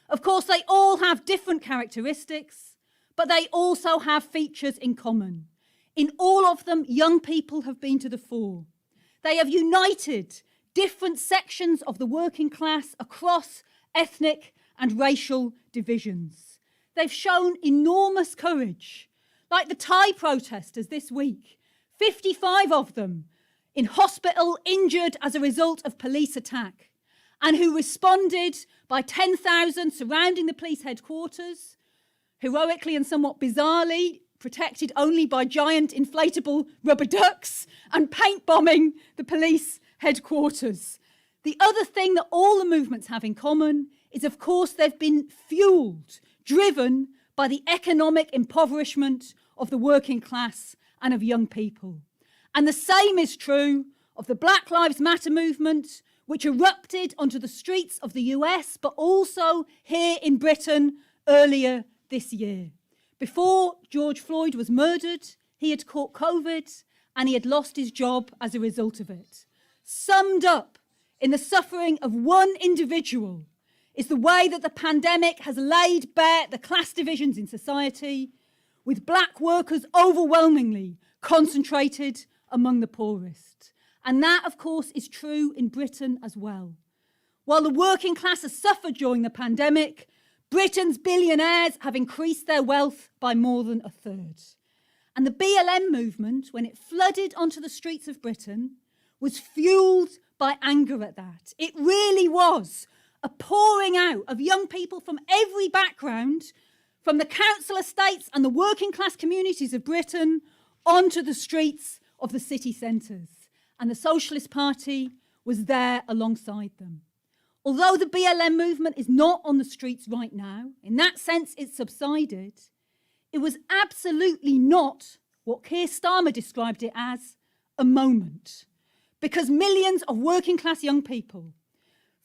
Of course, they all have different characteristics, but they also have features in common. In all of them, young people have been to the fore. They have united different sections of the working class across ethnic and racial divisions. They've shown enormous courage, like the Thai protesters this week, 55 of them in hospital injured as a result of police attack, and who responded by 10,000 surrounding the police headquarters, heroically and somewhat bizarrely protected only by giant inflatable rubber ducks, and paint bombing the police headquarters. The other thing that all the movements have in common is, of course, they've been fueled, driven by the economic impoverishment of the working class and of young people. And the same is true of the Black Lives Matter movement, which erupted onto the streets of the US, but also here in Britain earlier this year. Before George Floyd was murdered, he had caught COVID and he had lost his job as a result of it. Summed up in the suffering of one individual is the way that the pandemic has laid bare the class divisions in society, with black workers overwhelmingly concentrated among the poorest. And that, of course, is true in Britain as well. While the working class has suffered during the pandemic, Britain's billionaires have increased their wealth by more than a third. And the BLM movement, when it flooded onto the streets of Britain, was fueled by anger at that. It really was a pouring out of young people from every background, from the council estates and the working class communities of Britain, onto the streets of the city centres. And the Socialist Party was there alongside them. Although the BLM movement is not on the streets right now, in that sense it's subsided, it was absolutely not what Keir Starmer described it as, a moment. Because millions of working class young people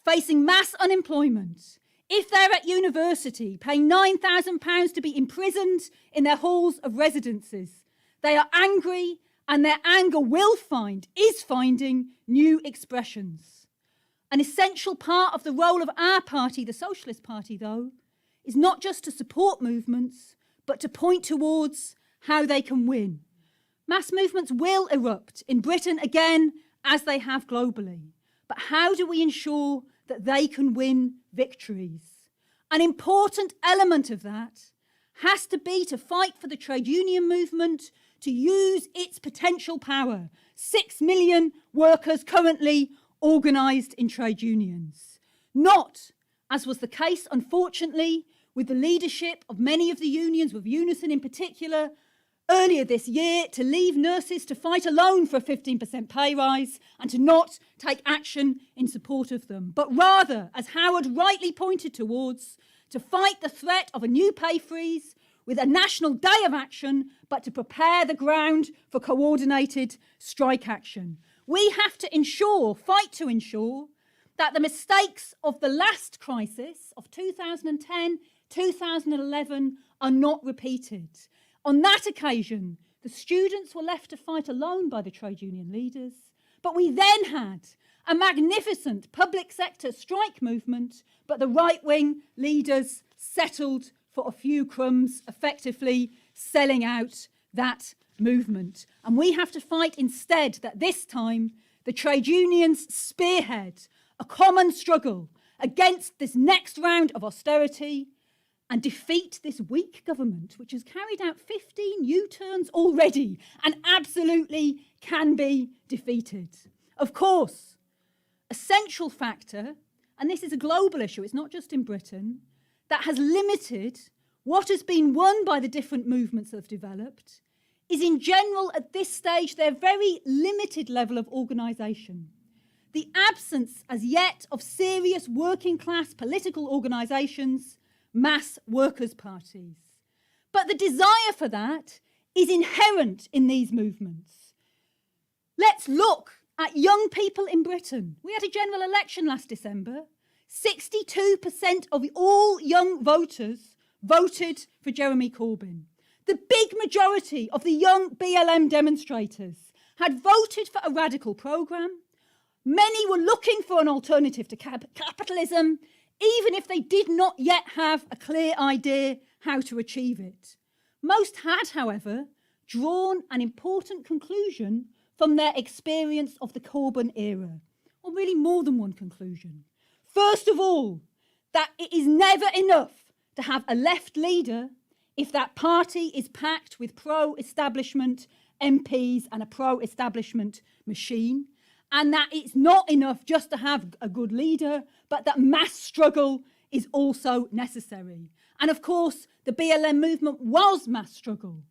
facing mass unemployment, if they're at university paying £9,000 to be imprisoned in their halls of residences, they are angry, and their anger is finding new expressions. An essential part of the role of our party, the Socialist Party, though, is not just to support movements, but to point towards how they can win. Mass movements will erupt in Britain again, as they have globally. But how do we ensure that they can win victories? An important element of that has to be to fight for the trade union movement to use its potential power. 6 million workers currently organised in trade unions. Not, as was the case, unfortunately, with the leadership of many of the unions, with Unison in particular, earlier this year, to leave nurses to fight alone for a 15% pay rise and to not take action in support of them, but rather, as Howard rightly pointed towards, to fight the threat of a new pay freeze with a national day of action, but to prepare the ground for coordinated strike action. We have to fight to ensure that the mistakes of the last crisis of 2010, 2011 are not repeated. On that occasion, the students were left to fight alone by the trade union leaders, but we then had a magnificent public sector strike movement, but the right-wing leaders settled for a few crumbs, effectively selling out that movement. And we have to fight instead that this time the trade unions spearhead a common struggle against this next round of austerity and defeat this weak government, which has carried out 15 U-turns already and absolutely can be defeated. Of course, a central factor, and this is a global issue, it's not just in Britain, that has limited what has been won by the different movements that have developed, is in general at this stage their very limited level of organisation. The absence as yet of serious working class political organisations, mass workers' parties. But the desire for that is inherent in these movements. Let's look at young people in Britain. We had a general election last December. 62% of all young voters voted for Jeremy Corbyn. The big majority of the young BLM demonstrators had voted for a radical programme. Many were looking for an alternative to capitalism, even if they did not yet have a clear idea how to achieve it. Most had, however, drawn an important conclusion from their experience of the Corbyn era, or really more than one conclusion. First of all, that it is never enough to have a left leader if that party is packed with pro-establishment MPs and a pro-establishment machine, and that it's not enough just to have a good leader, but that mass struggle is also necessary. And of course, the BLM movement was mass struggle,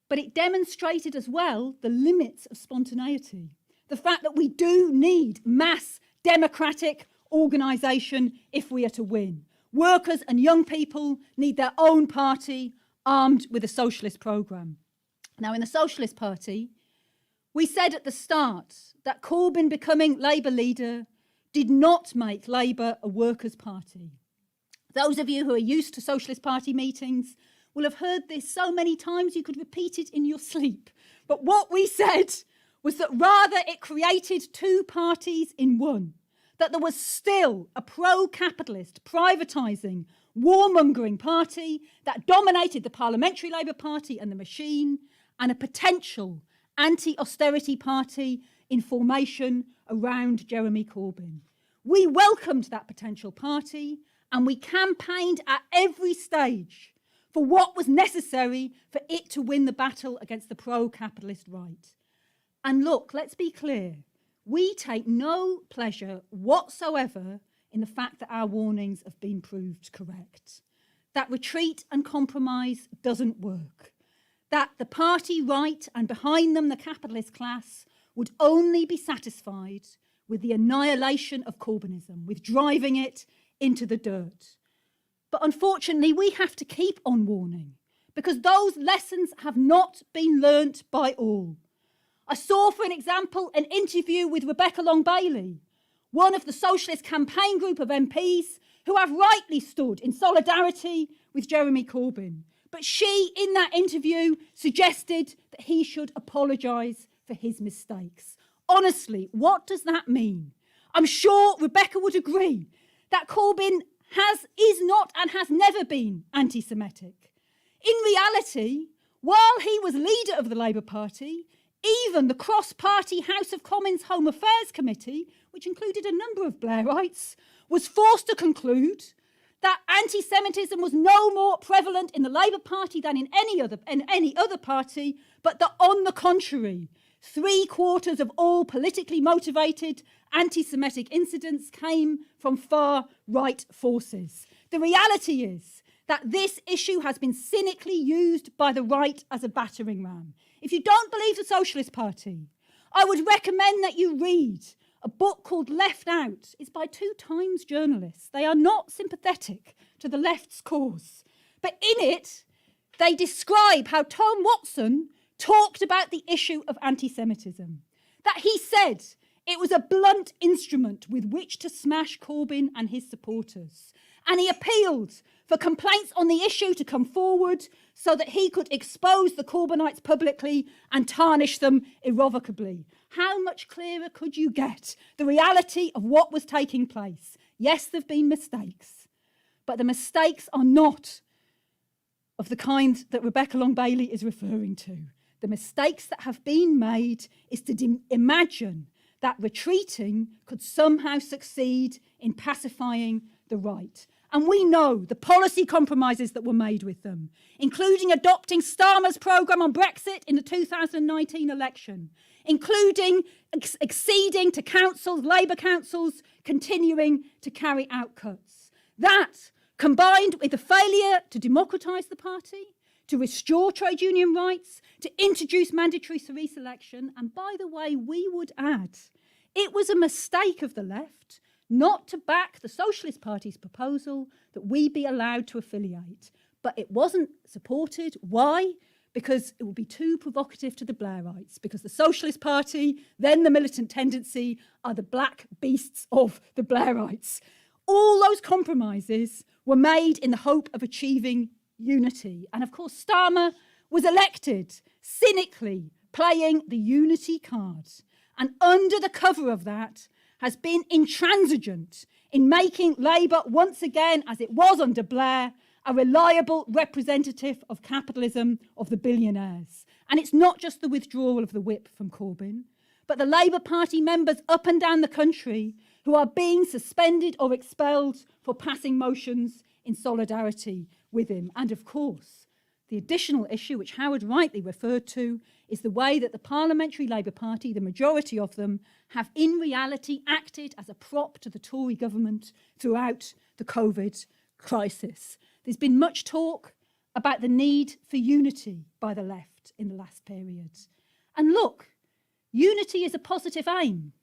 but it demonstrated as well the limits of spontaneity, the fact that we do need mass democratic organisation if we are to win. Workers and young people need their own party armed with a socialist programme. Now, in the Socialist Party, we said at the start that Corbyn becoming Labour leader did not make Labour a workers' party. Those of you who are used to Socialist Party meetings will have heard this so many times you could repeat it in your sleep. But what we said was that rather it created two parties in one, that there was still a pro-capitalist, privatising, warmongering party that dominated the Parliamentary Labour Party and the machine, and a potential anti-austerity party in formation around Jeremy Corbyn. We welcomed that potential party and we campaigned at every stage for what was necessary for it to win the battle against the pro-capitalist right. And look, let's be clear, we take no pleasure whatsoever in the fact that our warnings have been proved correct, that retreat and compromise doesn't work, that the party right and behind them the capitalist class would only be satisfied with the annihilation of Corbynism, with driving it into the dirt. But unfortunately, we have to keep on warning because those lessons have not been learnt by all. I saw, for an example, an interview with Rebecca Long-Bailey, one of the Socialist campaign group of MPs who have rightly stood in solidarity with Jeremy Corbyn. But she, in that interview, suggested that he should apologise for his mistakes. Honestly, what does that mean? I'm sure Rebecca would agree that Corbyn is not and has never been anti-Semitic. In reality, while he was leader of the Labour Party, even the cross-party House of Commons Home Affairs Committee, which included a number of Blairites, was forced to conclude that anti-Semitism was no more prevalent in the Labour Party than in any other party, but that on the contrary, 3/4 of all politically motivated anti-Semitic incidents came from far-right forces. The reality is that this issue has been cynically used by the right as a battering ram. If you don't believe the Socialist Party, I would recommend that you read a book called Left Out. It's by 2 Times journalists. They are not sympathetic to the left's cause. But in it, they describe how Tom Watson talked about the issue of anti-Semitism. That he said it was a blunt instrument with which to smash Corbyn and his supporters. And he appealed for complaints on the issue to come forward so that he could expose the Corbynites publicly and tarnish them irrevocably. How much clearer could you get the reality of what was taking place? Yes, there have been mistakes, but the mistakes are not of the kind that Rebecca Long-Bailey is referring to. The mistakes that have been made is to imagine that retreating could somehow succeed in pacifying the right. And we know the policy compromises that were made with them, including adopting Starmer's programme on Brexit in the 2019 election, including acceding to councils, Labour councils, continuing to carry out cuts. That, combined with the failure to democratise the party, to restore trade union rights, to introduce mandatory reselection, and by the way, we would add, it was a mistake of the left not to back the Socialist Party's proposal that we be allowed to affiliate. But it wasn't supported. Why? Because it would be too provocative to the Blairites, because the Socialist Party, then the militant tendency, are the black beasts of the Blairites. All those compromises were made in the hope of achieving unity. And of course, Starmer was elected, cynically playing the unity card. And under the cover of that, has been intransigent in making Labour once again, as it was under Blair, a reliable representative of capitalism, of the billionaires. And it's not just the withdrawal of the whip from Corbyn, but the Labour Party members up and down the country who are being suspended or expelled for passing motions in solidarity with him. And of course, the additional issue, which Howard rightly referred to, is the way that the Parliamentary Labour Party, the majority of them, have in reality acted as a prop to the Tory government throughout the COVID crisis. There's been much talk about the need for unity by the left in the last period. And look, unity is a positive aim.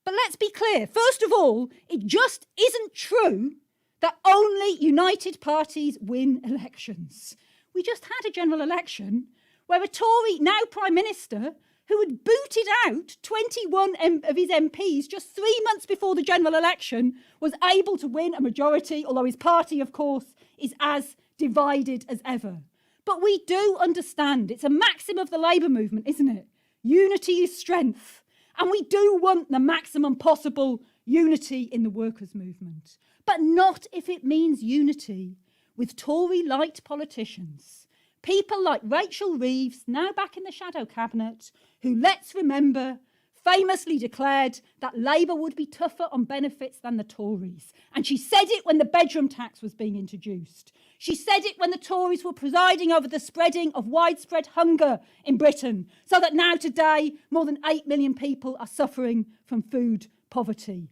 But let's be clear, first of all, it just isn't true that only united parties win elections. We just had a general election where a Tory, now Prime Minister, who had booted out 21 of his MPs just 3 months before the general election, was able to win a majority, although his party, of course, is as divided as ever. But we do understand, it's a maxim of the Labour movement, isn't it? Unity is strength. And we do want the maximum possible unity in the workers' movement. But not if it means unity with Tory-light politicians. People like Rachel Reeves, now back in the shadow cabinet, who, let's remember, famously declared that Labour would be tougher on benefits than the Tories. And she said it when the bedroom tax was being introduced. She said it when the Tories were presiding over the spreading of widespread hunger in Britain, so that now today more than 8 million people are suffering from food poverty.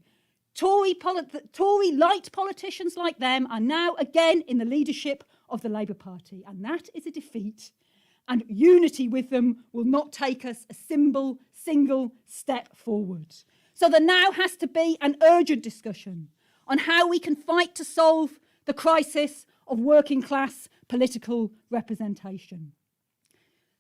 Tory-light politicians like them are now again in the leadership of the Labour Party, and that is a defeat. And unity with them will not take us a single step forward. So there now has to be an urgent discussion on how we can fight to solve the crisis of working class political representation.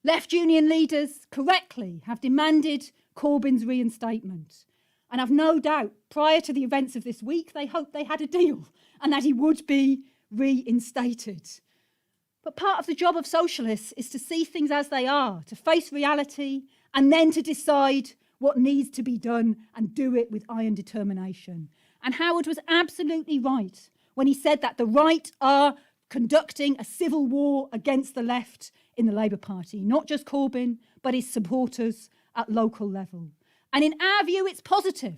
Left union leaders correctly have demanded Corbyn's reinstatement. And I've no doubt, prior to the events of this week, they hoped they had a deal and that he would be reinstated. But part of the job of socialists is to see things as they are, to face reality, and then to decide what needs to be done and do it with iron determination. And Howard was absolutely right when he said that the right are conducting a civil war against the left in the Labour Party, not just Corbyn, but his supporters at local level. And in our view, it's positive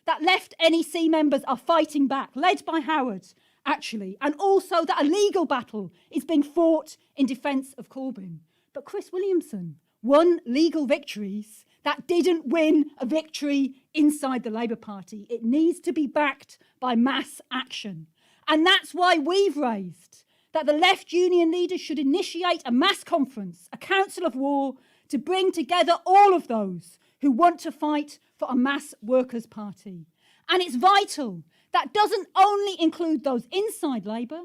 that left NEC members are fighting back, led by Howard, actually, and also that a legal battle is being fought in defence of Corbyn. But Chris Williamson won legal victories that didn't win a victory inside the Labour Party. It needs to be backed by mass action. And that's why we've raised that the left union leaders should initiate a mass conference, a council of war, to bring together all of those who want to fight for a mass workers' party. And it's vital that doesn't only include those inside Labour,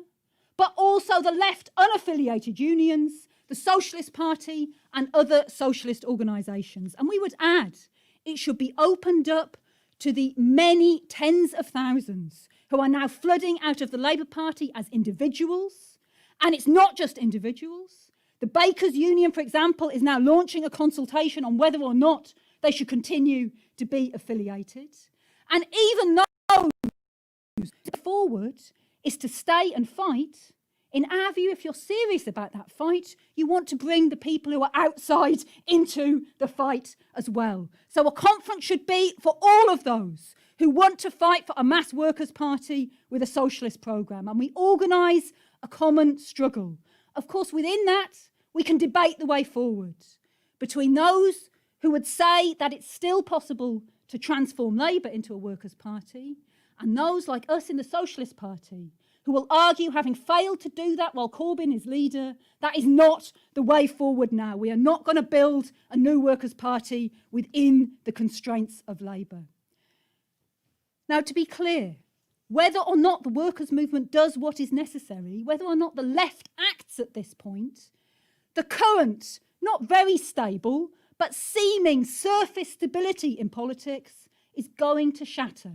but also the left unaffiliated unions, the Socialist Party and other socialist organisations. And we would add, it should be opened up to the many tens of thousands who are now flooding out of the Labour Party as individuals. And it's not just individuals. The Bakers Union, for example, is now launching a consultation on whether or not they should continue to be affiliated. And even though forward is to stay and fight, in our view, if you're serious about that fight, you want to bring the people who are outside into the fight as well. So a conference should be for all of those who want to fight for a mass workers' party with a socialist programme. And we organise a common struggle. Of course, within that, we can debate the way forward between those who would say that it's still possible to transform Labour into a workers' party, and those like us in the Socialist Party who will argue, having failed to do that while Corbyn is leader, that is not the way forward now. We are not going to build a new workers' party within the constraints of Labour. Now, to be clear, whether or not the workers' movement does what is necessary, whether or not the left acts at this point, the current, not very stable, but seeming surface stability in politics is going to shatter.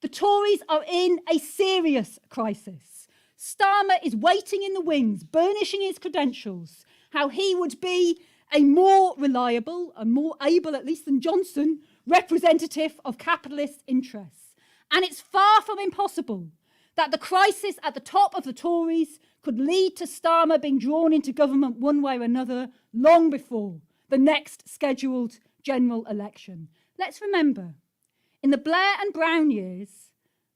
The Tories are in a serious crisis. Starmer is waiting in the wings, burnishing his credentials, how he would be a more reliable, a more able, at least than Johnson, representative of capitalist interests. And it's far from impossible that the crisis at the top of the Tories could lead to Starmer being drawn into government one way or another long before the next scheduled general election. Let's remember, In the Blair and Brown years,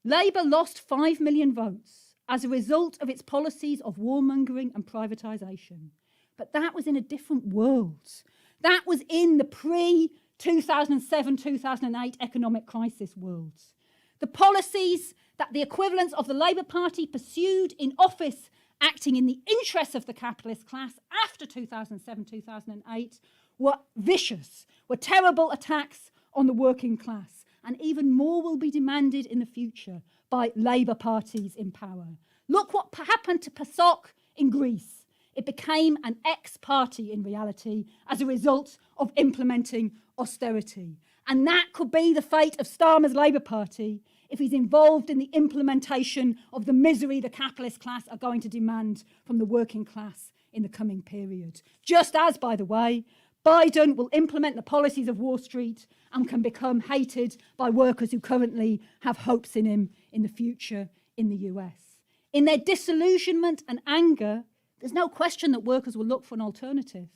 Labour lost 5 million votes as a result of its policies of warmongering and privatisation. But that was in a different world. That was in the pre-2007-2008 economic crisis world. The policies that the equivalents of the Labour Party pursued in office, acting in the interests of the capitalist class after 2007-2008, were vicious, were terrible attacks on the working class. And even more will be demanded in the future by Labour parties in power. Look what happened to PASOK in Greece. It became an ex-party in reality as a result of implementing austerity. And that could be the fate of Starmer's Labour Party if he's involved in the implementation of the misery the capitalist class are going to demand from the working class in the coming period. Just as, by the way, Biden will implement the policies of Wall Street and can become hated by workers who currently have hopes in him in the future in the US. In their disillusionment and anger, there's no question that workers will look for an alternative.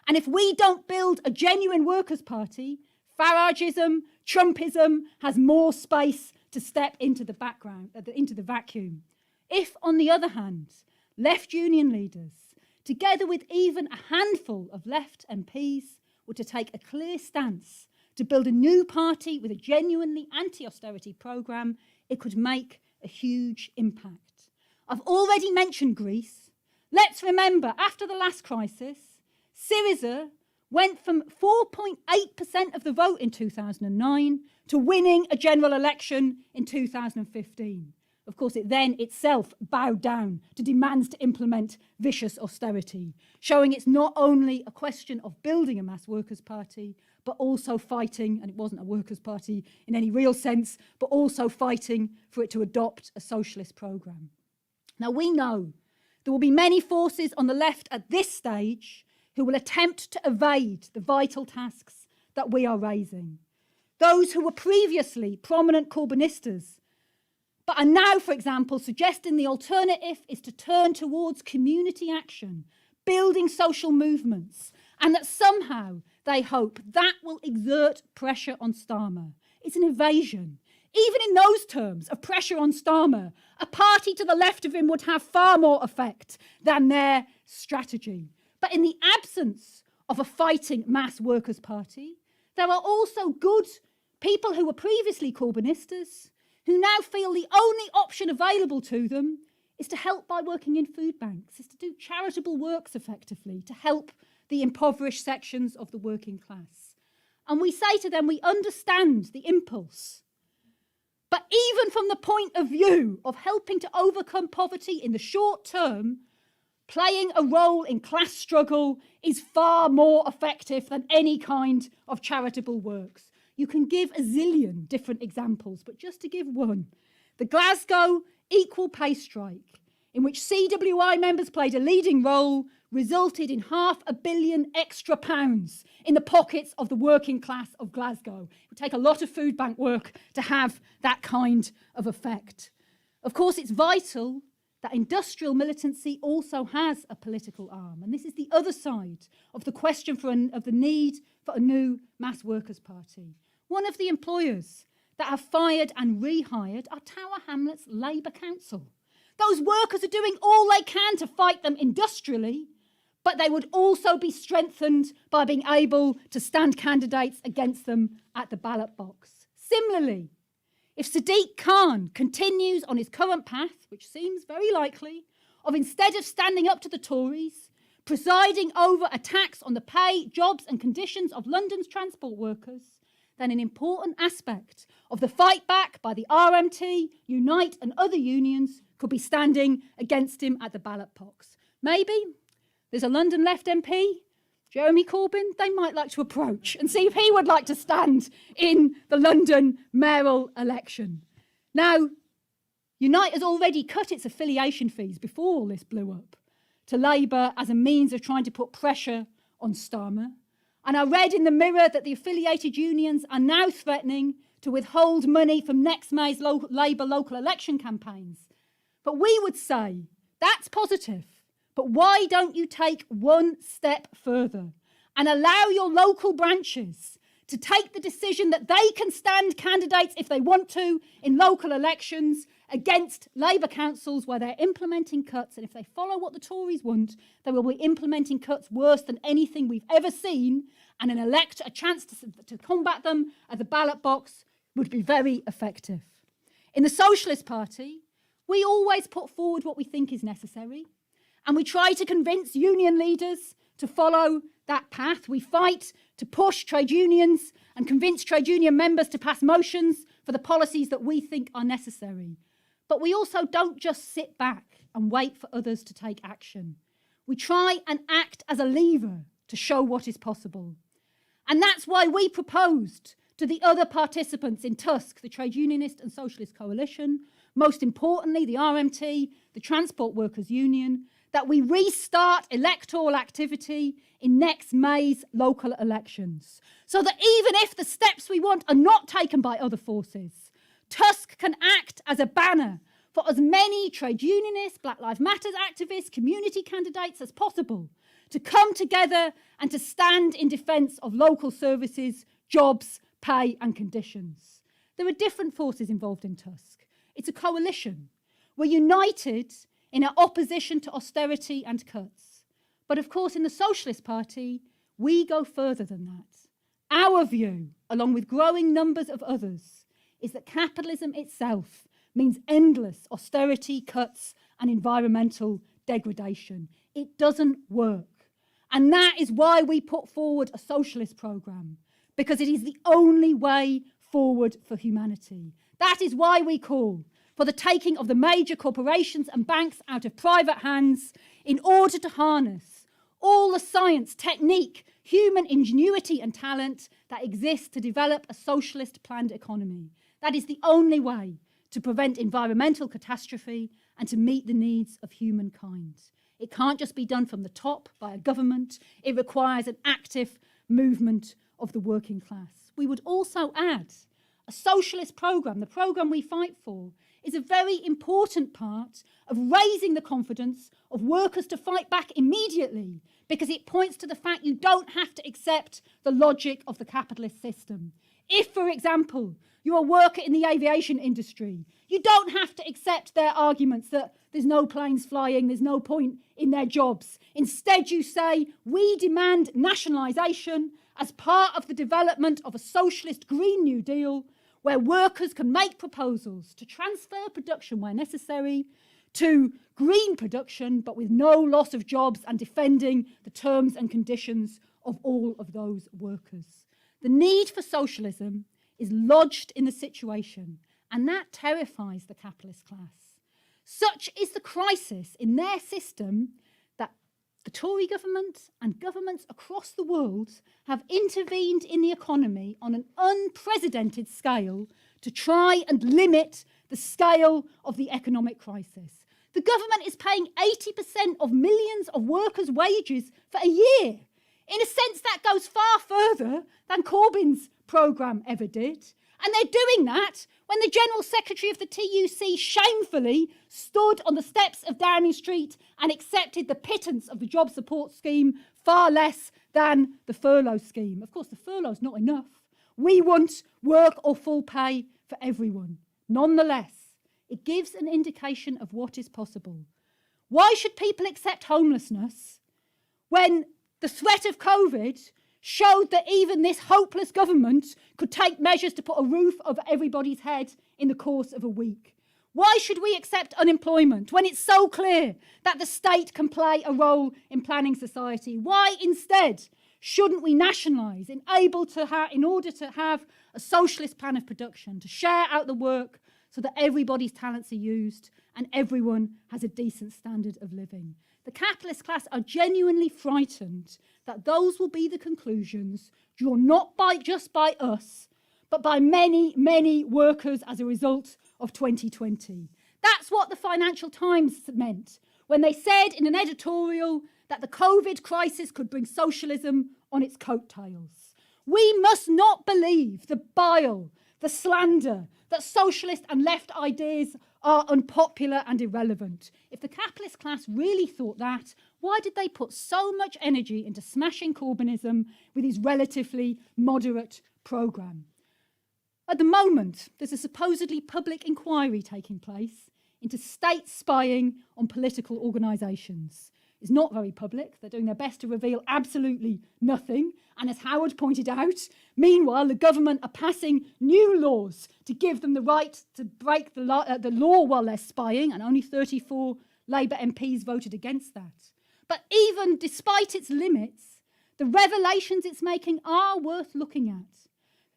And if we don't build a genuine workers' party, Farageism, Trumpism has more space to step into the background, into the vacuum. If, on the other hand, left union leaders, together with even a handful of left MPs, were to take a clear stance to build a new party with a genuinely anti-austerity programme, it could make a huge impact. I've already mentioned Greece. Let's remember, after the last crisis, Syriza went from 4.8% of the vote in 2009 to winning a general election in 2015. Of course, it then itself bowed down to demands to implement vicious austerity, showing it's not only a question of building a mass workers' party, but also fighting, and it wasn't a workers' party in any real sense, but also fighting for it to adopt a socialist programme. Now, we know there will be many forces on the left at this stage who will attempt to evade the vital tasks that we are raising. Those who were previously prominent Corbynistas, but are now, for example, suggesting the alternative is to turn towards community action, building social movements, and that somehow they hope that will exert pressure on Starmer. It's an evasion. Even in those terms of pressure on Starmer, a party to the left of him would have far more effect than their strategy. But in the absence of a fighting mass workers' party, there are also good people who were previously Corbynistas who now feel the only option available to them is to help by working in food banks, is to do charitable works effectively, to help the impoverished sections of the working class. And we say to them, we understand the impulse. But even from the point of view of helping to overcome poverty in the short term, playing a role in class struggle is far more effective than any kind of charitable works. You can give a zillion different examples, but just to give one, the Glasgow equal pay strike, in which CWI members played a leading role, resulted in £500 million extra in the pockets of the working class of Glasgow. It would take a lot of food bank work to have that kind of effect. Of course, it's vital that industrial militancy also has a political arm. And this is the other side of the question of the need for a new mass workers' party. One of the employers that have fired and rehired are Tower Hamlets Labour Council. Those workers are doing all they can to fight them industrially, but they would also be strengthened by being able to stand candidates against them at the ballot box. Similarly, if Sadiq Khan continues on his current path, which seems very likely, of instead of standing up to the Tories, presiding over attacks on the pay, jobs and conditions of London's transport workers, then an important aspect of the fight back by the RMT, Unite and other unions could be standing against him at the ballot box. Maybe there's a London left MP, Jeremy Corbyn, they might like to approach and see if he would like to stand in the London mayoral election. Now, Unite has already cut its affiliation fees before all this blew up to Labour as a means of trying to put pressure on Starmer. And I read in the Mirror that the affiliated unions are now threatening to withhold money from next May's Labour local election campaigns. But we would say that's positive. But why don't you take one step further and allow your local branches to take the decision that they can stand candidates if they want to in local elections against Labour councils where they're implementing cuts. And if they follow what the Tories want, they will be implementing cuts worse than anything we've ever seen. And a chance to combat them at the ballot box would be very effective. In the Socialist Party, we always put forward what we think is necessary. And we try to convince union leaders to follow that path. We fight to push trade unions and convince trade union members to pass motions for the policies that we think are necessary. But we also don't just sit back and wait for others to take action. We try and act as a lever to show what is possible. And that's why we proposed to the other participants in TUSC, the Trade Unionist and Socialist Coalition, most importantly, the RMT, the Transport Workers Union, that we restart electoral activity in next May's local elections, so that even if the steps we want are not taken by other forces, TUSC can act as a banner for as many trade unionists, Black Lives Matter activists, community candidates as possible to come together and to stand in defence of local services, jobs, pay and conditions. There are different forces involved in TUSC. It's a coalition. We're united in our opposition to austerity and cuts. But of course, in the Socialist Party, we go further than that. Our view, along with growing numbers of others, is that capitalism itself means endless austerity, cuts, and environmental degradation. It doesn't work. And that is why we put forward a socialist programme, because it is the only way forward for humanity. That is why we call for the taking of the major corporations and banks out of private hands in order to harness all the science, technique, human ingenuity and talent that exists to develop a socialist planned economy. That is the only way to prevent environmental catastrophe and to meet the needs of humankind. It can't just be done from the top by a government. It requires an active movement of the working class. We would also add a socialist programme, the programme we fight for, is a very important part of raising the confidence of workers to fight back immediately, because it points to the fact you don't have to accept the logic of the capitalist system. If, for example, you're a worker in the aviation industry, you don't have to accept their arguments that there's no planes flying, there's no point in their jobs. Instead, you say, we demand nationalisation as part of the development of a socialist Green New Deal, where workers can make proposals to transfer production where necessary to green production, but with no loss of jobs and defending the terms and conditions of all of those workers. The need for socialism is lodged in the situation, and that terrifies the capitalist class. Such is the crisis in their system that the Tory government and governments across the world have intervened in the economy on an unprecedented scale to try and limit the scale of the economic crisis. The government is paying 80% of millions of workers' wages for a year. In a sense, that goes far further than Corbyn's programme ever did. And they're doing that when the General Secretary of the TUC shamefully stood on the steps of Downing Street and accepted the pittance of the job support scheme, far less than the furlough scheme. Of course, the furlough's not enough. We want work or full pay for everyone. Nonetheless, it gives an indication of what is possible. Why should people accept homelessness when the threat of COVID showed that even this hopeless government could take measures to put a roof over everybody's head in the course of a week? Why should we accept unemployment when it's so clear that the state can play a role in planning society? Why instead shouldn't we nationalise in order to have a socialist plan of production, to share out the work so that everybody's talents are used and everyone has a decent standard of living? The capitalist class are genuinely frightened that those will be the conclusions drawn not just by us, but by many, many workers as a result of 2020. That's what the Financial Times meant when they said in an editorial that the COVID crisis could bring socialism on its coattails. We must not believe the bile, the slander, that socialist and left ideas are unpopular and irrelevant. If the capitalist class really thought that, why did they put so much energy into smashing Corbynism with his relatively moderate programme? At the moment, there's a supposedly public inquiry taking place into state spying on political organisations. It's not very public. They're doing their best to reveal absolutely nothing. And as Howard pointed out, meanwhile, the government are passing new laws to give them the right to break the law while they're spying, and only 34 Labour MPs voted against that. But even despite its limits, the revelations it's making are worth looking at.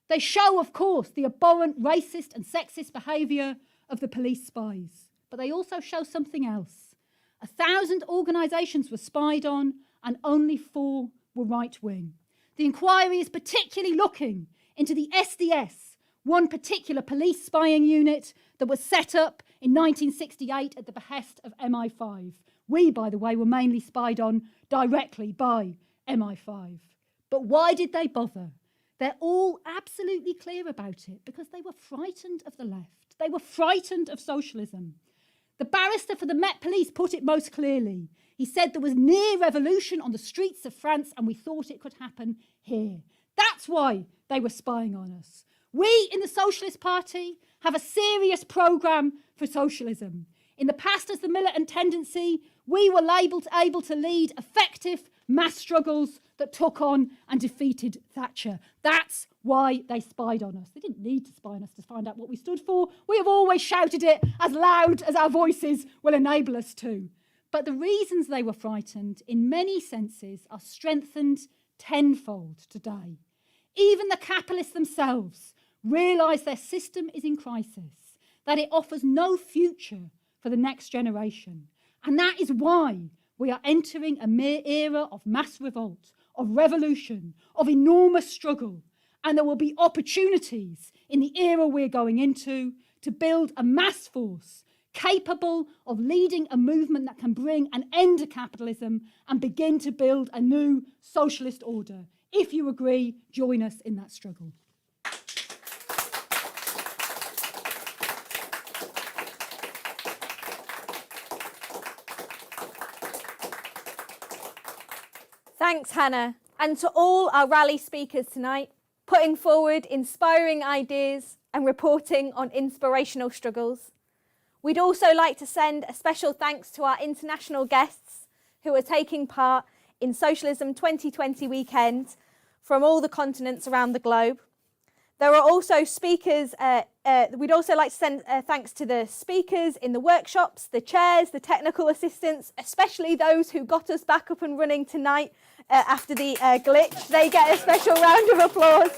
They show, of course, the abhorrent racist and sexist behaviour of the police spies. But they also show something else. 1,000 organisations were spied on and only 4 were right-wing. The inquiry is particularly looking into the SDS, one particular police spying unit that was set up in 1968 at the behest of MI5. We, by the way, were mainly spied on directly by MI5. But why did they bother? They're all absolutely clear about it because they were frightened of the left. They were frightened of socialism. The barrister for the Met Police put it most clearly. He said there was near revolution on the streets of France and we thought it could happen here. That's why they were spying on us. We in the Socialist Party have a serious programme for socialism. In the past, as the militant tendency, we were able to lead effective mass struggles that took on and defeated Thatcher. That's why they spied on us. They didn't need to spy on us to find out what we stood for. We have always shouted it as loud as our voices will enable us to. But the reasons they were frightened, in many senses, are strengthened tenfold today. Even the capitalists themselves realise their system is in crisis, that it offers no future for the next generation. And that is why we are entering a mere era of mass revolt, of revolution, of enormous struggle. And there will be opportunities in the era we're going into to build a mass force capable of leading a movement that can bring an end to capitalism and begin to build a new socialist order. If you agree, join us in that struggle. Thanks, Hannah. And to all our rally speakers tonight, putting forward inspiring ideas and reporting on inspirational struggles. We'd also like to send a special thanks to our international guests who are taking part in Socialism 2020 weekend from all the continents around the globe. There are also speakers, we'd also like to send thanks to the speakers in the workshops, the chairs, the technical assistants, especially those who got us back up and running tonight after the glitch. They get a special round of applause.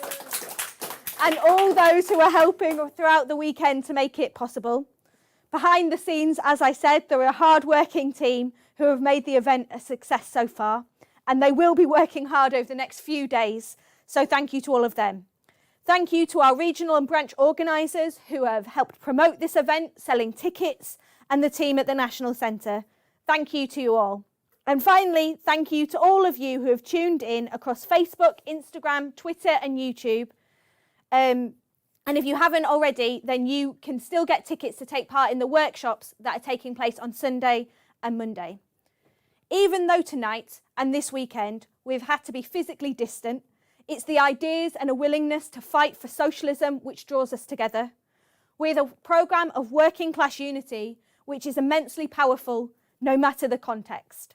And all those who are helping throughout the weekend to make it possible. Behind the scenes, as I said, there are a hard-working team who have made the event a success so far, and they will be working hard over the next few days. So thank you to all of them. Thank you to our regional and branch organisers who have helped promote this event, selling tickets, and the team at the National Centre. Thank you to you all. And finally, thank you to all of you who have tuned in across Facebook, Instagram, Twitter and YouTube. And if you haven't already, then you can still get tickets to take part in the workshops that are taking place on Sunday and Monday. Even though tonight and this weekend we've had to be physically distant, it's the ideas and a willingness to fight for socialism which draws us together. With a programme of working class unity which is immensely powerful no matter the context.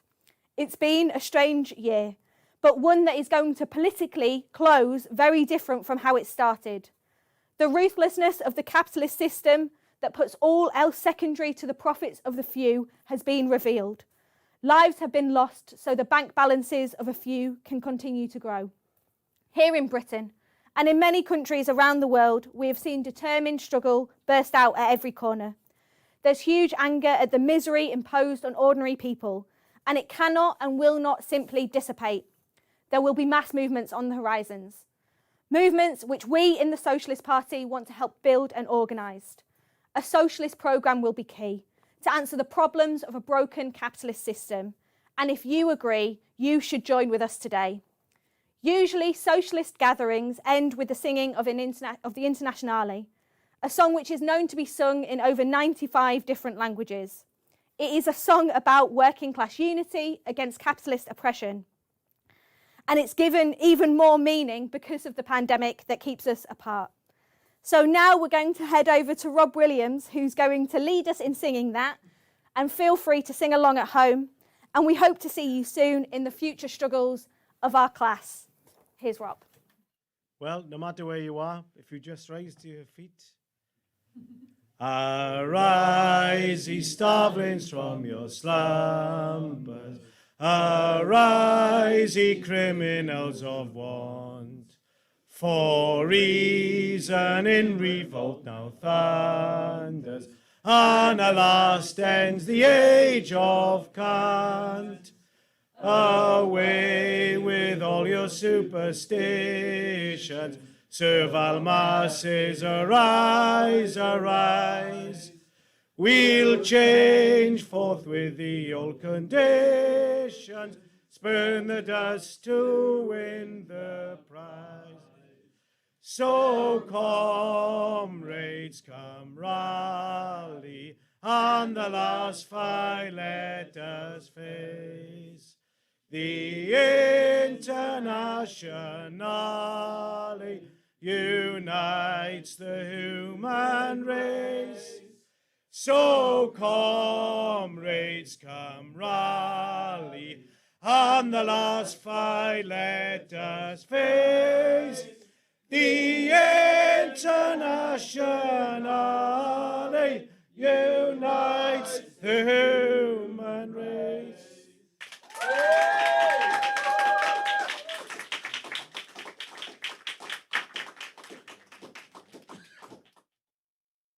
It's been a strange year, but one that is going to politically close very different from how it started. The ruthlessness of the capitalist system that puts all else secondary to the profits of the few has been revealed. Lives have been lost so the bank balances of a few can continue to grow. Here in Britain and in many countries around the world, we have seen determined struggle burst out at every corner. There's huge anger at the misery imposed on ordinary people, and it cannot and will not simply dissipate. There will be mass movements on the horizons. Movements which we in the Socialist Party want to help build and organise. A socialist programme will be key to answer the problems of a broken capitalist system. And if you agree, you should join with us today. Usually, socialist gatherings end with the singing of the Internationale, a song which is known to be sung in over 95 different languages. It is a song about working class unity against capitalist oppression. And it's given even more meaning because of the pandemic that keeps us apart. So now we're going to head over to Rob Williams, who's going to lead us in singing that. And feel free to sing along at home. And we hope to see you soon in the future struggles of our class. Here's Rob. Well, no matter where you are, if you just rise to your feet. Arise, ye starvelings, from your slumbers. Arise, ye criminals of want. For reason in revolt now thunders, and at last ends the age of cant. Away with all your superstitions, servile masses, arise, arise. We'll change forthwith the old conditions, spurn the dust to win the prize. So comrades, come rally, and the last fight let us face. The Internationale unites the human race. So comrades, come rally, and the last fight let us face. The Internationale unites the human race.